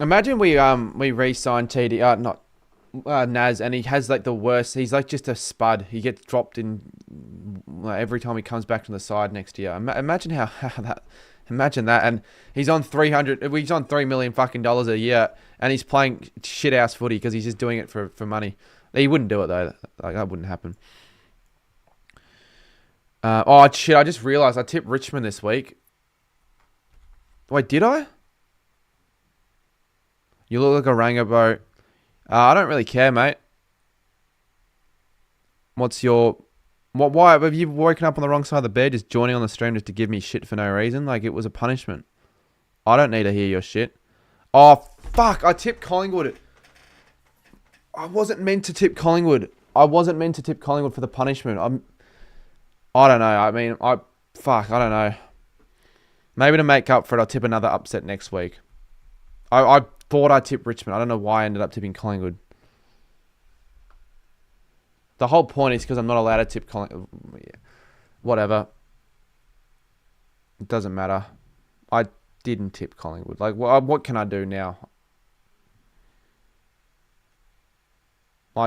Imagine we re-sign TD, not Naz, and he has like the worst. He's like just a spud. He gets dropped in like, every time he comes back from the side next year. Imagine how that. Imagine that, and he's on 300. He's on $3 million fucking a year, and he's playing shit house footy because he's just doing it for money. He wouldn't do it though. Like that wouldn't happen. Oh shit! I just realised I tipped Richmond this week. Wait, did I? You look like a rangabout. I don't really care, mate. What's your... Why have you woken up on the wrong side of the bed just joining on the stream just to give me shit for no reason? Like, it was a punishment. I don't need to hear your shit. Oh, fuck. I tipped Collingwood. I wasn't meant to tip Collingwood. I wasn't meant to tip Collingwood for the punishment. I don't know. I mean, Fuck, I don't know. Maybe to make up for it, I'll tip another upset next week. I thought I tipped Richmond. I don't know why I ended up tipping Collingwood. The whole point is because I'm not allowed to tip Collingwood. Yeah. Whatever. It doesn't matter. I didn't tip Collingwood. Like, what can I do now?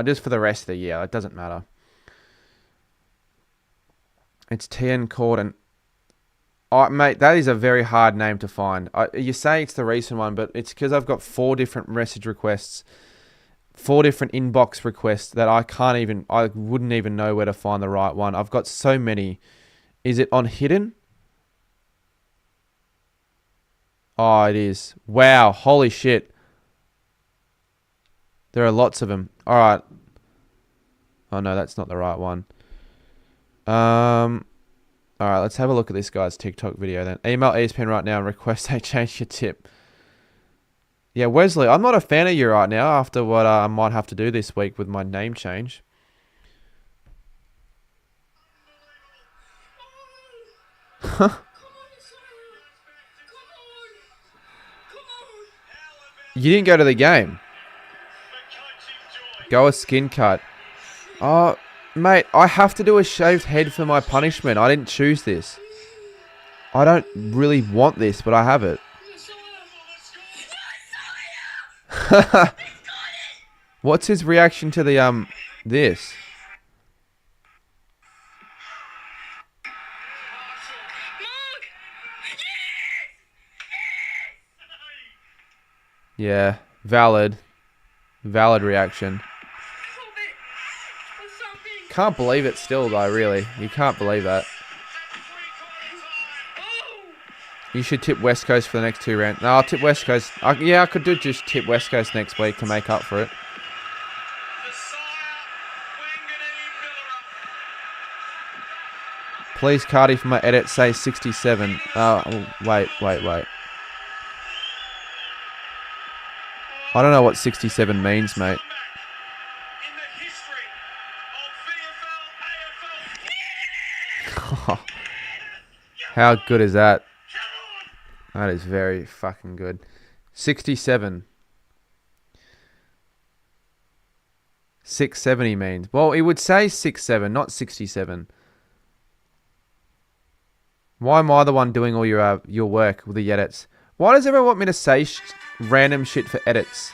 Just for the rest of the year. It doesn't matter. It's TN Court and... Oh, mate, that is a very hard name to find. You say it's the recent one, but it's because I've got 4 different message requests, 4 different inbox requests that I wouldn't even know where to find the right one. I've got so many. Is it on hidden? Oh, it is. Wow, holy shit. There are lots of them. All right. Oh, no, that's not the right one. All right, let's have a look at this guy's TikTok video then. Email ESPN right now and request they change your tip. Yeah, Wesley, I'm not a fan of you right now after what I might have to do this week with my name change. You didn't go to the game. Go a skin cut. Oh, mate, I have to do a shaved head for my punishment. I didn't choose this. I don't really want this, but I have it. What's his reaction to the this? Yeah, valid reaction. Can't believe it still though, really. You can't believe that. You should tip West Coast for the next 2 rounds. No, I'll tip West Coast. Yeah, I could just tip West Coast next week to make up for it. Please, Cardi, for my edit, say 67. Oh, wait. I don't know what 67 means, mate. How good is that? That is very fucking good. 67. 670 means. Well, it would say 67, not 67. Why am I the one doing all your work with the edits? Why does everyone want me to say random shit for edits?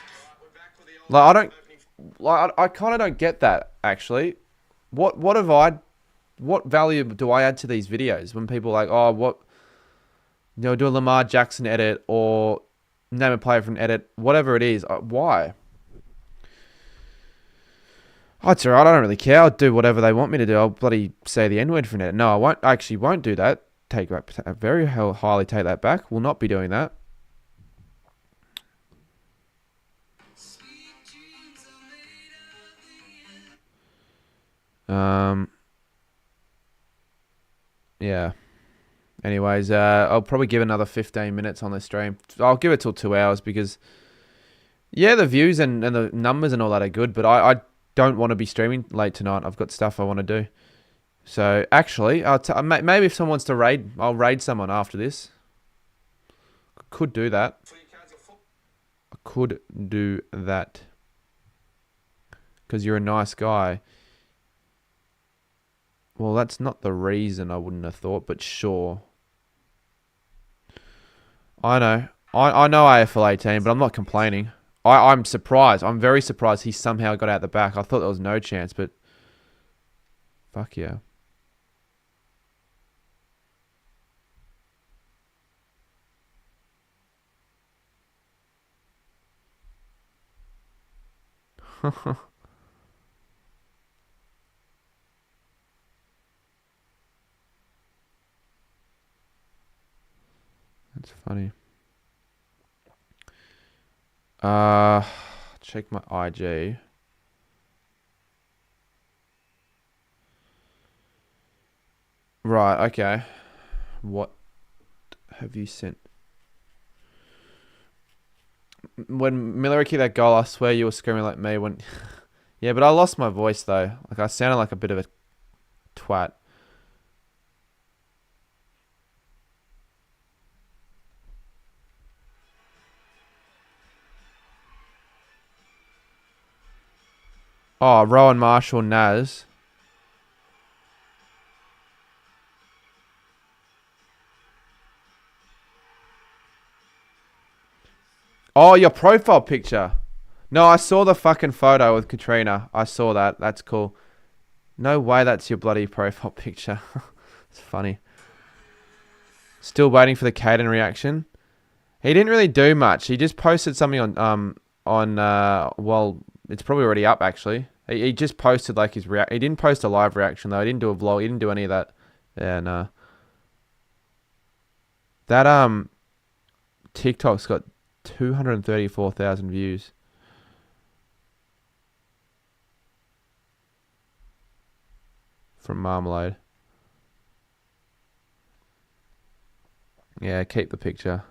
Like I kind of don't get that actually. What value do I add to these videos when people are like, oh, do a Lamar Jackson edit or name a player from an edit, whatever it is. Why? Oh, it's alright. I don't really care. I'll do whatever they want me to do. I'll bloody say the N-word for an edit. No, I won't. I actually won't do that. Very highly take that back. Will not be doing that. Yeah. Anyways, I'll probably give another 15 minutes on this stream. I'll give it till 2 hours because, yeah, the views and the numbers and all that are good, but I don't want to be streaming late tonight. I've got stuff I want to do. So, actually, maybe if someone wants to raid, I'll raid someone after this. Could do that. I could do that. Because you're a nice guy. Well, that's not the reason I wouldn't have thought, but sure. I know. I know AFL 18, but I'm not complaining. I'm surprised. I'm very surprised he somehow got out the back. I thought there was no chance, but fuck yeah. That's funny. Uh, check my IG. Right, okay. What have you sent? When Miller kicked that goal, I swear you were screaming like me when. Yeah, but I lost my voice though. Like I sounded like a bit of a twat. Oh, Rowan Marshall, Naz. Oh, your profile picture. No, I saw the fucking photo with Katrina. I saw that. That's cool. No way that's your bloody profile picture. It's funny. Still waiting for the Caden reaction. He didn't really do much. He just posted something on well, it's probably already up actually. He just posted like his react. He didn't post a live reaction though. He didn't do a vlog. He didn't do any of that. Yeah, no. That TikTok's got 234,000 views. From Marmalade. Yeah, keep the picture.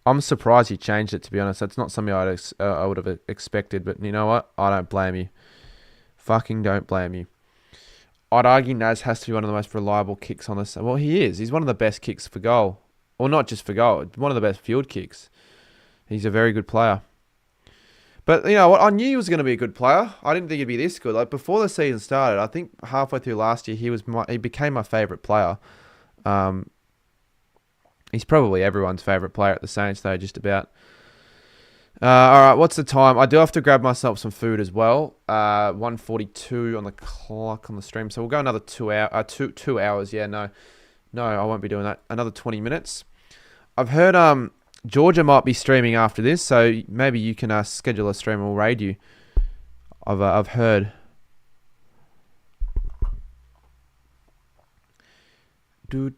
I'm surprised he changed it, to be honest. That's not something I would have expected, but you know what? I don't blame you. Fucking don't blame you. I'd argue Naz has to be one of the most reliable kicks on this. Well, he is. He's one of the best kicks for goal. Or not just for goal. One of the best field kicks. He's a very good player. But, you know what? I knew he was going to be a good player. I didn't think he'd be this good. Like, before the season started, I think halfway through last year, he became my favourite player. He's probably everyone's favourite player at the Saints, though, just about. All right, what's the time? I do have to grab myself some food as well. 1:42 on the clock on the stream, so we'll go another 2 hour, 2 hours. Yeah, no, I won't be doing that. Another 20 minutes. I've heard Georgia might be streaming after this, so maybe you can schedule a stream and we'll raid you. I've heard. Can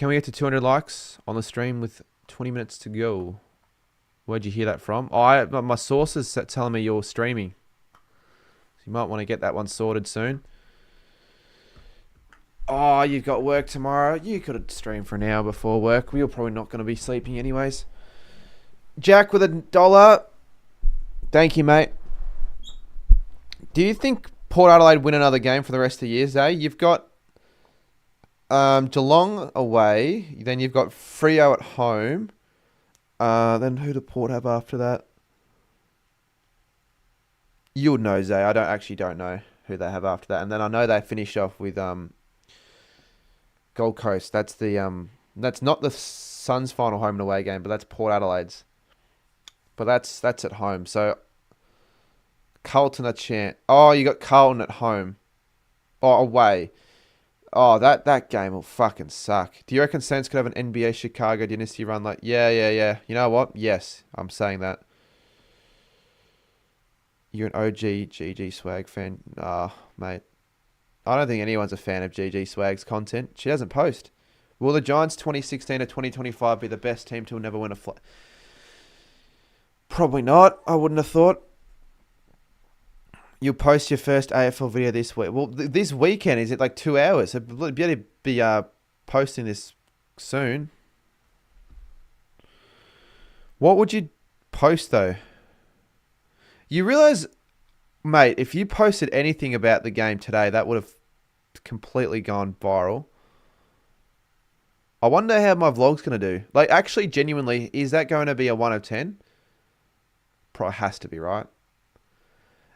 we get to 200 likes on the stream with 20 minutes to go? Where'd you hear that from? Oh, my sources telling me you're streaming. So you might want to get that one sorted soon. Oh, you've got work tomorrow. You could have streamed for an hour before work. We were probably not going to be sleeping anyways. Jack with $1. Thank you, mate. Do you think Port Adelaide win another game for the rest of the year, Zay? You've got Geelong away. Then you've got Freo at home. Then who do Port have after that? You'll know, Zay. I don't know who they have after that. And then I know they finish off with Gold Coast. That's not the Suns' final home and away game, but that's Port Adelaide's. But that's at home. So Carlton a chance. Oh, you got Carlton at home. Oh, away. Oh, that game will fucking suck. Do you reckon Saints could have an NBA Chicago dynasty run? Like, yeah. You know what? Yes, I'm saying that. You're an OG GG Swag fan. Mate. I don't think anyone's a fan of GG Swag's content. She doesn't post. Will the Giants 2016 to 2025 be the best team to never win a flag? Probably not. I wouldn't have thought. You'll post your first AFL video this week. Well, this weekend, is it like 2 hours? So you'll better be posting this soon. What would you post, though? You realise, mate, if you posted anything about the game today, that would have completely gone viral. I wonder how my vlog's going to do. Like, actually, genuinely, is that going to be a 1 of 10? Probably has to be, right?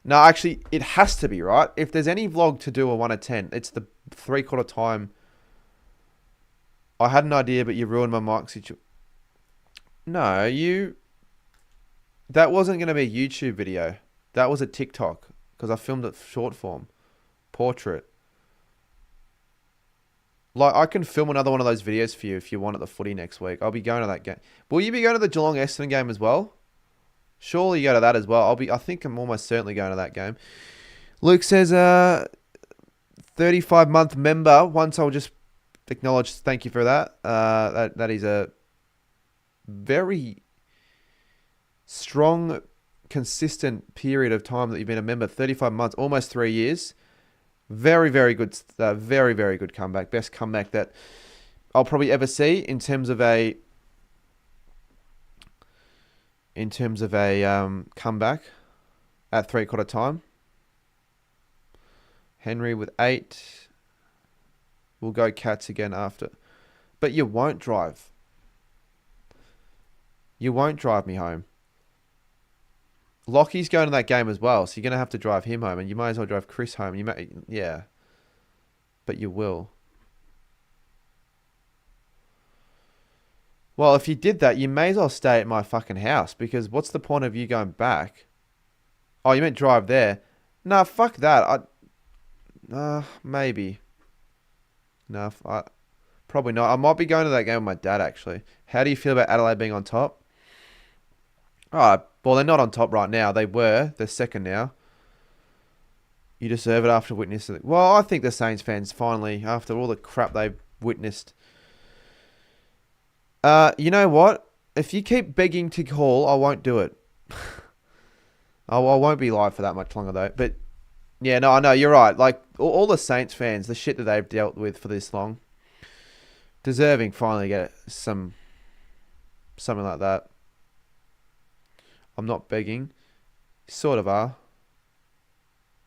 No, actually, it has to be, right? If there's any vlog to do a 1 of 10, it's the 3/4 time. I had an idea, but you ruined my mic situation. No, that wasn't going to be a YouTube video. That was a TikTok because I filmed it short form, portrait. Like I can film another one of those videos for you if you want at the footy next week. I'll be going to that game. Will you be going to the Geelong Essendon game as well? Surely you go to that as well. I think I'm almost certainly going to that game. Luke says 35-month member. Once I'll just acknowledge thank you for that. That is a very strong, consistent period of time that you've been a member. 35 months, almost 3 years. Very, very good. Very, very good comeback. Best comeback that I'll probably ever see in terms of a comeback at 3/4 time. Henry with 8. We'll go Cats again after. But you won't drive. You won't drive me home. Lockie's going to that game as well, so you're going to have to drive him home, and you might as well drive Chris home. Yeah. But you will. Well, if you did that, you may as well stay at my fucking house, because what's the point of you going back? Oh, you meant drive there? Nah, fuck that. Maybe. No, probably not. I might be going to that game with my dad, actually. How do you feel about Adelaide being on top? Oh, well, they're not on top right now. They were. They're second now. You deserve it after witnessing it. Well, I think the Saints fans finally, after all the crap they've witnessed. You know what? If you keep begging to call, I won't do it. I won't be live for that much longer, though. But, yeah, no, I know. You're right. Like, all the Saints fans, the shit that they've dealt with for this long, deserving finally get something like that. I'm not begging. You sort of are.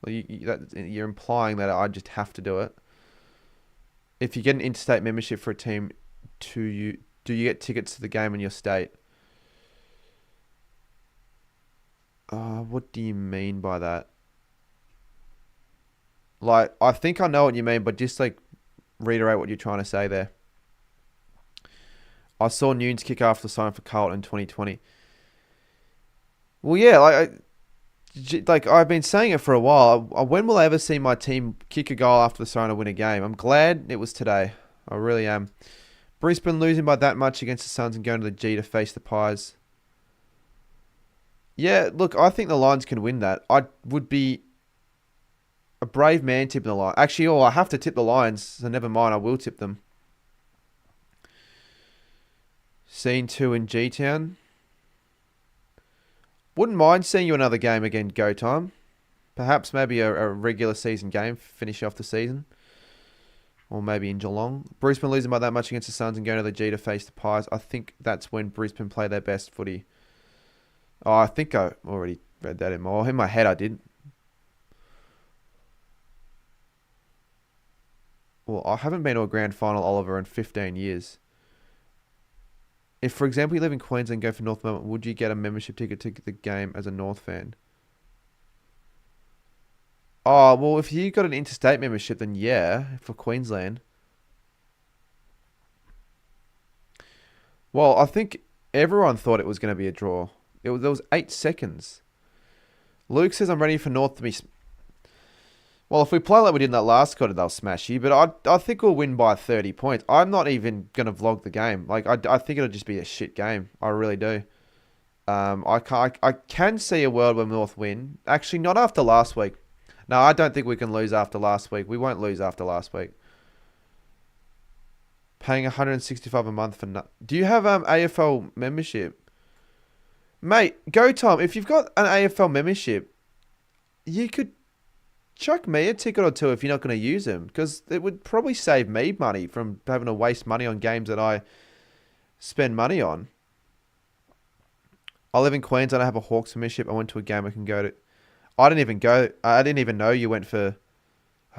Well, you're implying that I just have to do it. If you get an interstate membership for a team, do you get tickets to the game in your state? What do you mean by that? Like, I think I know what you mean, but just like reiterate what you're trying to say there. I saw Nunes kick after the sign for Carlton in 2020. Well, yeah, like I've been saying it for a while. When will I ever see my team kick a goal after the sign to win a game? I'm glad it was today. I really am. Brisbane losing by that much against the Suns and going to the G to face the Pies. Yeah, look, I think the Lions can win that. I would be a brave man tipping the Lions. Actually, I have to tip the Lions, so never mind, I will tip them. Scene 2 in G-Town. Wouldn't mind seeing you another game again, Go Time. Perhaps maybe a regular season game, finish off the season. Or maybe in Geelong. Brisbane losing by that much against the Suns and going to the G to face the Pies. I think that's when Brisbane play their best footy. Oh, I think I already read that in my head. I did. Well, I haven't been to a grand final, Oliver, in 15 years. If, for example, you live in Queensland and go for North Melbourne, would you get a membership ticket to the game as a North fan? Oh, well, if you got an interstate membership, then yeah, for Queensland. Well, I think everyone thought it was going to be a draw. There was 8 seconds. Luke says I'm ready for North to be... Well, if we play like we did in that last quarter, they'll smash you. But I think we'll win by 30 points. I'm not even going to vlog the game. Like, I think it'll just be a shit game. I really do. I can see a world where North win. Actually, not after last week. No, I don't think we can lose after last week. We won't lose after last week. Paying $165 a month for... Do you have AFL membership? Mate, Go Tom, if you've got an AFL membership, you could chuck me a ticket or two if you're not going to use them, because it would probably save me money from having to waste money on games that I spend money on. I live in Queensland. I have a Hawks membership. I went to a game I can go to. I didn't even go. I didn't even know you went for...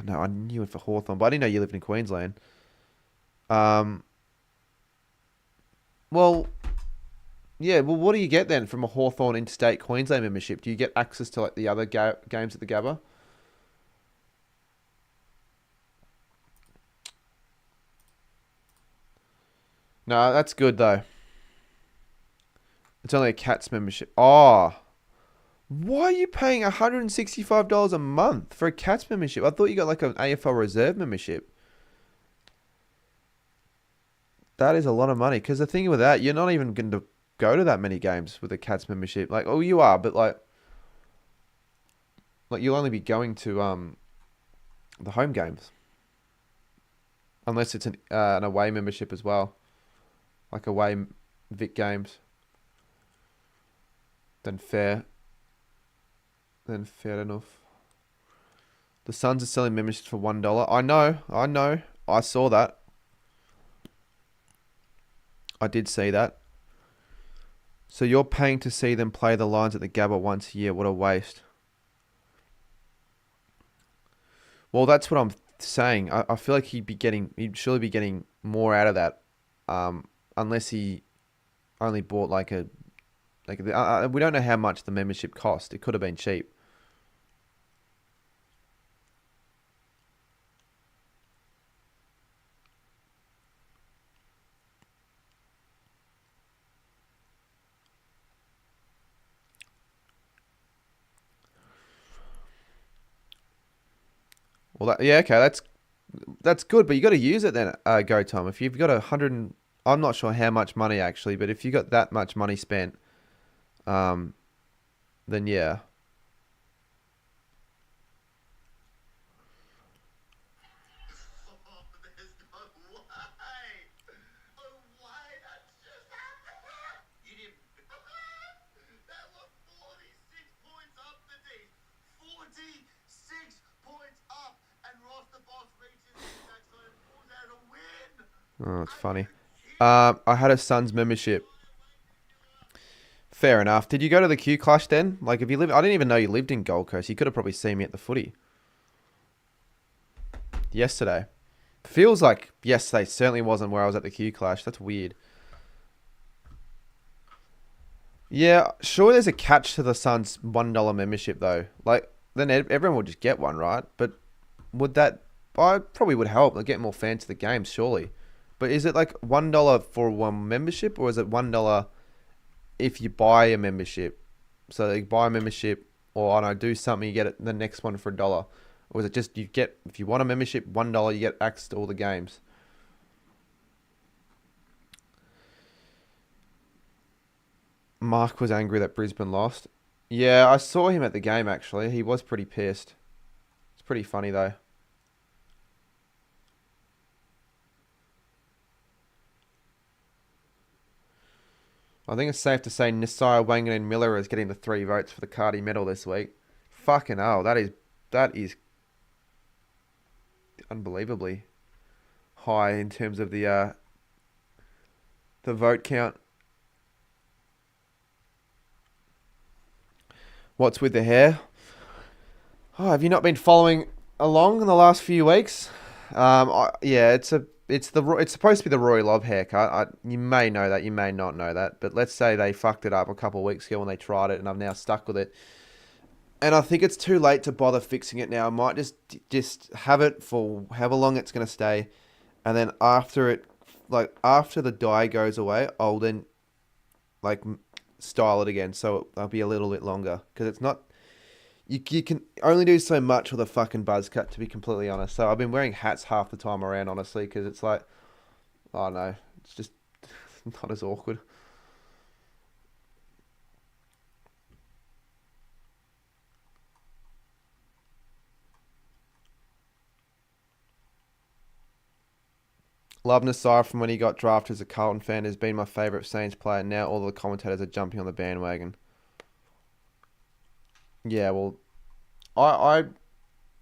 No, I knew you went for Hawthorn, but I didn't know you lived in Queensland. Well... Yeah, well, what do you get then from a Hawthorn Interstate Queensland membership? Do you get access to like the other games at the Gabba? No, that's good though. It's only a Cats membership. Oh, why are you paying $165 a month for a Cats membership? I thought you got like an AFL reserve membership. That is a lot of money. Because the thing with that, you're not even going to go to that many games with a Cats membership. Like, oh, you are, but like you'll only be going to the home games, unless it's an away membership as well, like away Vic games. Then fair, then fair enough. The Suns are selling memberships for $1. I know. I saw that. I did see that. So you're paying to see them play the Lions at the Gabba once a year. What a waste. Well, that's what I'm saying. I feel like he'd surely be getting more out of that, unless he only bought we don't know how much the membership cost. It could have been cheap. Well, yeah, okay, that's good, but you got to use it then, Go Tom. If you've got I'm not sure how much money actually, but if you got that much money spent, um, then yeah. Oh, it's funny. I had a Suns membership. Fair enough. Did you go to the Q Clash then? Like, if you live, I didn't even know you lived in Gold Coast. You could have probably seen me at the footy yesterday. Feels like yesterday certainly wasn't where I was at the Q Clash. That's weird. Yeah, sure. There's a catch to the Suns $1 membership though. Like, then everyone would just get one, right? But would that? I probably would help. Like, get more fans to the games, surely. But is it like $1 for one membership, or is it $1 if you buy a membership? So you buy a membership, or I don't know, do something, you get it, the next one for $1, or is it just you get if you want a membership $1, you get access to all the games? Mark was angry that Brisbane lost. Yeah, I saw him at the game actually. He was pretty pissed. It's pretty funny though. I think it's safe to say Nisaya, Wangan, and Miller is getting the 3 votes for the Cardi medal this week. Fucking hell, that is unbelievably high in terms of the vote count. What's with the hair? Oh, have you not been following along in the last few weeks? Yeah, it's supposed to be the Roy Lobb haircut. You may know that, you may not know that, but let's say they fucked it up a couple of weeks ago when they tried it, and I've now stuck with it. And I think it's too late to bother fixing it now. I might just have it for however long it's gonna stay, and then after the dye goes away, I'll then like style it again, so it'll be a little bit longer because it's not. You can only do so much with a fucking buzz cut, to be completely honest. So I've been wearing hats half the time around, honestly, because it's like, I don't know, it's just not as awkward. Love Nasar from when he got drafted as a Carlton fan has been my favourite Saints player. Now all the commentators are jumping on the bandwagon. Yeah, well, I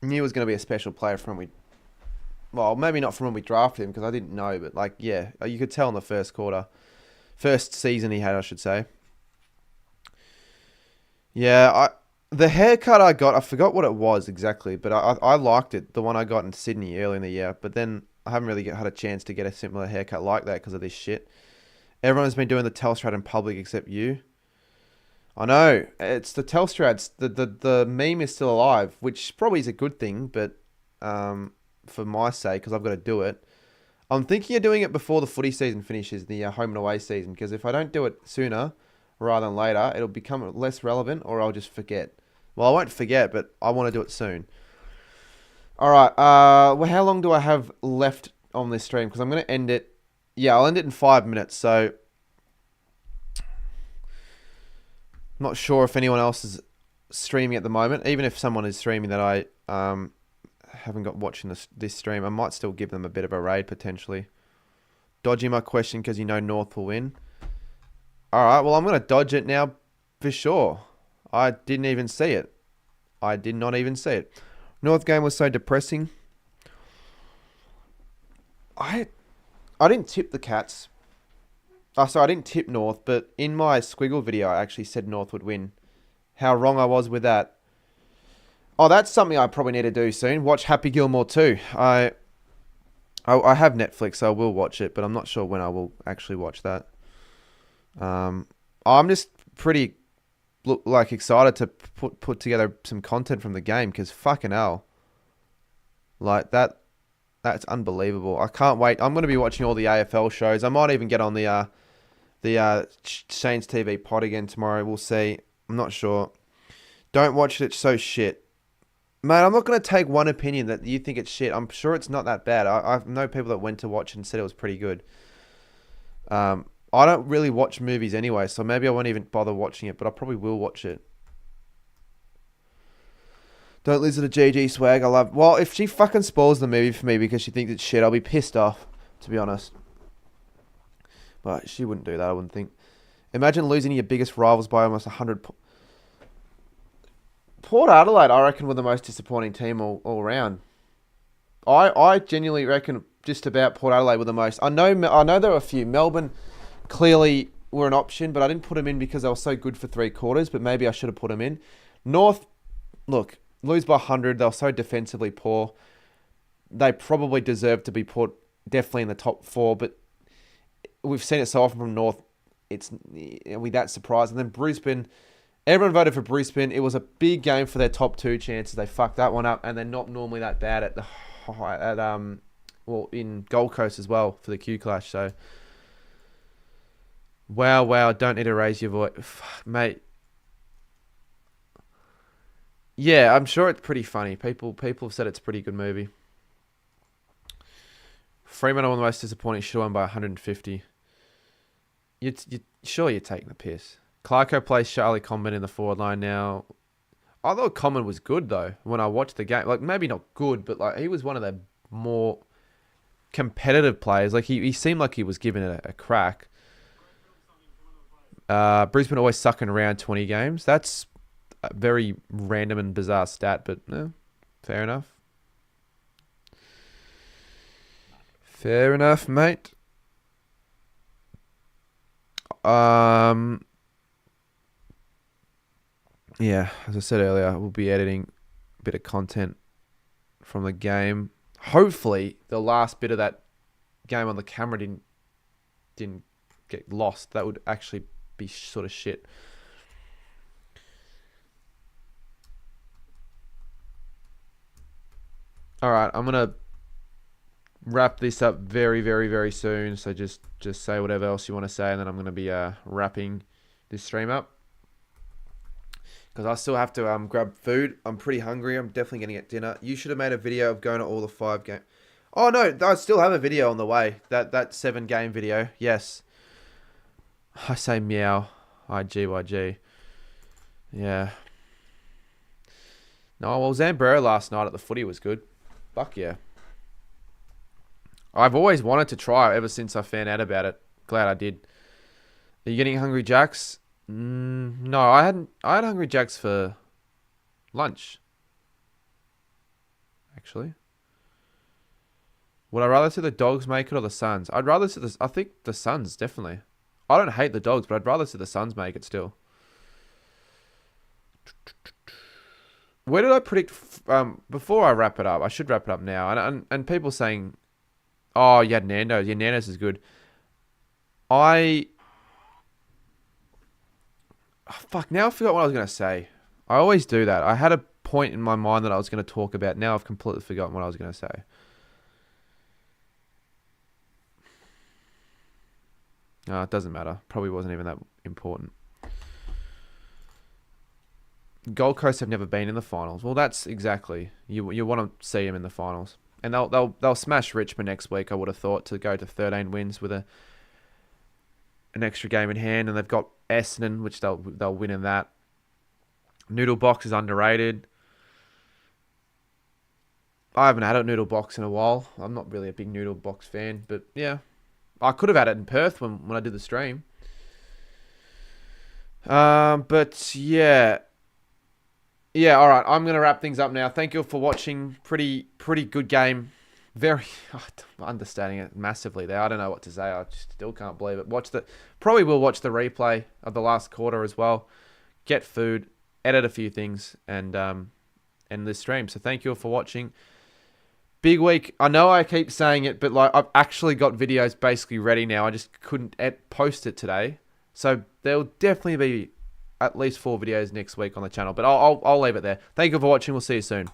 knew he was going to be a special player from when we. Well, maybe not from when we drafted him because I didn't know, but like, yeah, you could tell in the first season he had, I should say. Yeah, the haircut I got, I forgot what it was exactly, but I liked it, the one I got in Sydney early in the year. But then I haven't really had a chance to get a similar haircut like that because of this shit. Everyone's been doing the Telstra in public except you. I know it's the Telstrads. The meme is still alive, which probably is a good thing, but for my sake, because I've got to do it. I'm thinking of doing it before the footy season finishes, the home and away season, because if I don't do it sooner, rather than later, it'll become less relevant, or I'll just forget. Well, I won't forget, but I want to do it soon. All right. Well, how long do I have left on this stream? Because I'm going to end it. Yeah, I'll end it in 5 minutes. So, not sure if anyone else is streaming at the moment. Even if someone is streaming that I haven't got watching this stream, I might still give them a bit of a raid potentially. Dodging my question because you know North will win. All right. Well, I'm going to dodge it now for sure. I didn't even see it. I did not even see it. North game was so depressing. I didn't tip the Cats. Oh, sorry, I didn't tip North, but in my squiggle video, I actually said North would win. How wrong I was with that. Oh, that's something I probably need to do soon. Watch Happy Gilmore 2. I have Netflix, so I will watch it, but I'm not sure when I will actually watch that. I'm just pretty excited to put together some content from the game because fucking hell, like that's unbelievable. I can't wait. I'm going to be watching all the AFL shows. I might even get on the Shane's TV pod again tomorrow. We'll see. I'm not sure. Don't watch it. It's so shit. Mate, I'm not going to take one opinion that you think it's shit. I'm sure it's not that bad. I know people that went to watch it and said it was pretty good. I don't really watch movies anyway, so maybe I won't even bother watching it, but I probably will watch it. Don't listen to GG Swag. Well, if she fucking spoils the movie for me because she thinks it's shit, I'll be pissed off, to be honest. But she wouldn't do that, I wouldn't think. Imagine losing your biggest rivals by almost 100 Port Adelaide, I reckon, were the most disappointing team all round. I genuinely reckon just about Port Adelaide were the most. I know there were a few. Melbourne clearly were an option, but I didn't put them in because they were so good for 3 quarters, but maybe I should have put them in. North, look, lose by 100. They were so defensively poor. They probably deserve to be put definitely in the top 4, but we've seen it so often from North. Are we that surprised? And then Brisbane, everyone voted for Brisbane. It was a big game for their top 2 chances. They fucked that one up, and they're not normally that bad in Gold Coast as well for the Q Clash. So, wow, don't need to raise your voice, mate. Yeah, I'm sure it's pretty funny. People have said it's a pretty good movie. Fremantle, one of the most disappointing, should have won by 150. You sure you're taking the piss. Clarko plays Charlie Comben in the forward line now. I thought Comben was good though when I watched the game. Like maybe not good, but like he was one of the more competitive players. Like he seemed like he was giving it a crack. Brisbane always suck in around 20 games. That's a very random and bizarre stat, but fair enough. Fair enough, mate. Yeah, as I said earlier, we'll be editing a bit of content from the game. Hopefully, the last bit of that game on the camera didn't get lost. That would actually be sort of shit. All right, I'm gonna wrap this up very, very, very soon. So just say whatever else you want to say, and then I'm gonna be wrapping this stream up because I still have to grab food. I'm pretty hungry. I'm definitely gonna get dinner. You should have made a video of going to all the 5 games. Oh no, I still have a video on the way. That 7 game video. Yes. I say meow. IGYG. Yeah. No, well, Zambrero last night at the footy was good. Fuck yeah. I've always wanted to try it ever since I found out about it. Glad I did. Are you getting Hungry Jacks? No, I had Hungry Jacks for lunch. Actually. Would I rather see the Dogs make it or the Suns? I'd rather see I think the Suns, definitely. I don't hate the Dogs, but I'd rather see the Suns make it still. Where did I predict... before I wrap it up, I should wrap it up now. And people saying, oh, you had Nando's. Yeah, Nando's is good. Oh, fuck, now I forgot what I was going to say. I always do that. I had a point in my mind that I was going to talk about. Now I've completely forgotten what I was going to say. No, it doesn't matter. Probably wasn't even that important. Gold Coast have never been in the finals. Well, that's exactly you want to see them in the finals, and they'll smash Richmond next week. I would have thought to go to 13 wins with an extra game in hand, and they've got Essendon, which they'll win in that. Noodle Box is underrated. I haven't had a Noodle Box in a while. I'm not really a big Noodle Box fan, but yeah, I could have had it in Perth when I did the stream. But yeah. Yeah, all right. I'm going to wrap things up now. Thank you for watching. Pretty good game. Very understanding it massively there. I don't know what to say. I just still can't believe it. Probably will watch the replay of the last quarter as well. Get food, edit a few things, and end this stream. So thank you all for watching. Big week. I know I keep saying it, but like I've actually got videos basically ready now. I just couldn't post it today. So there'll definitely be at least 4 videos next week on the channel. But I'll leave it there. Thank you for watching. We'll see you soon.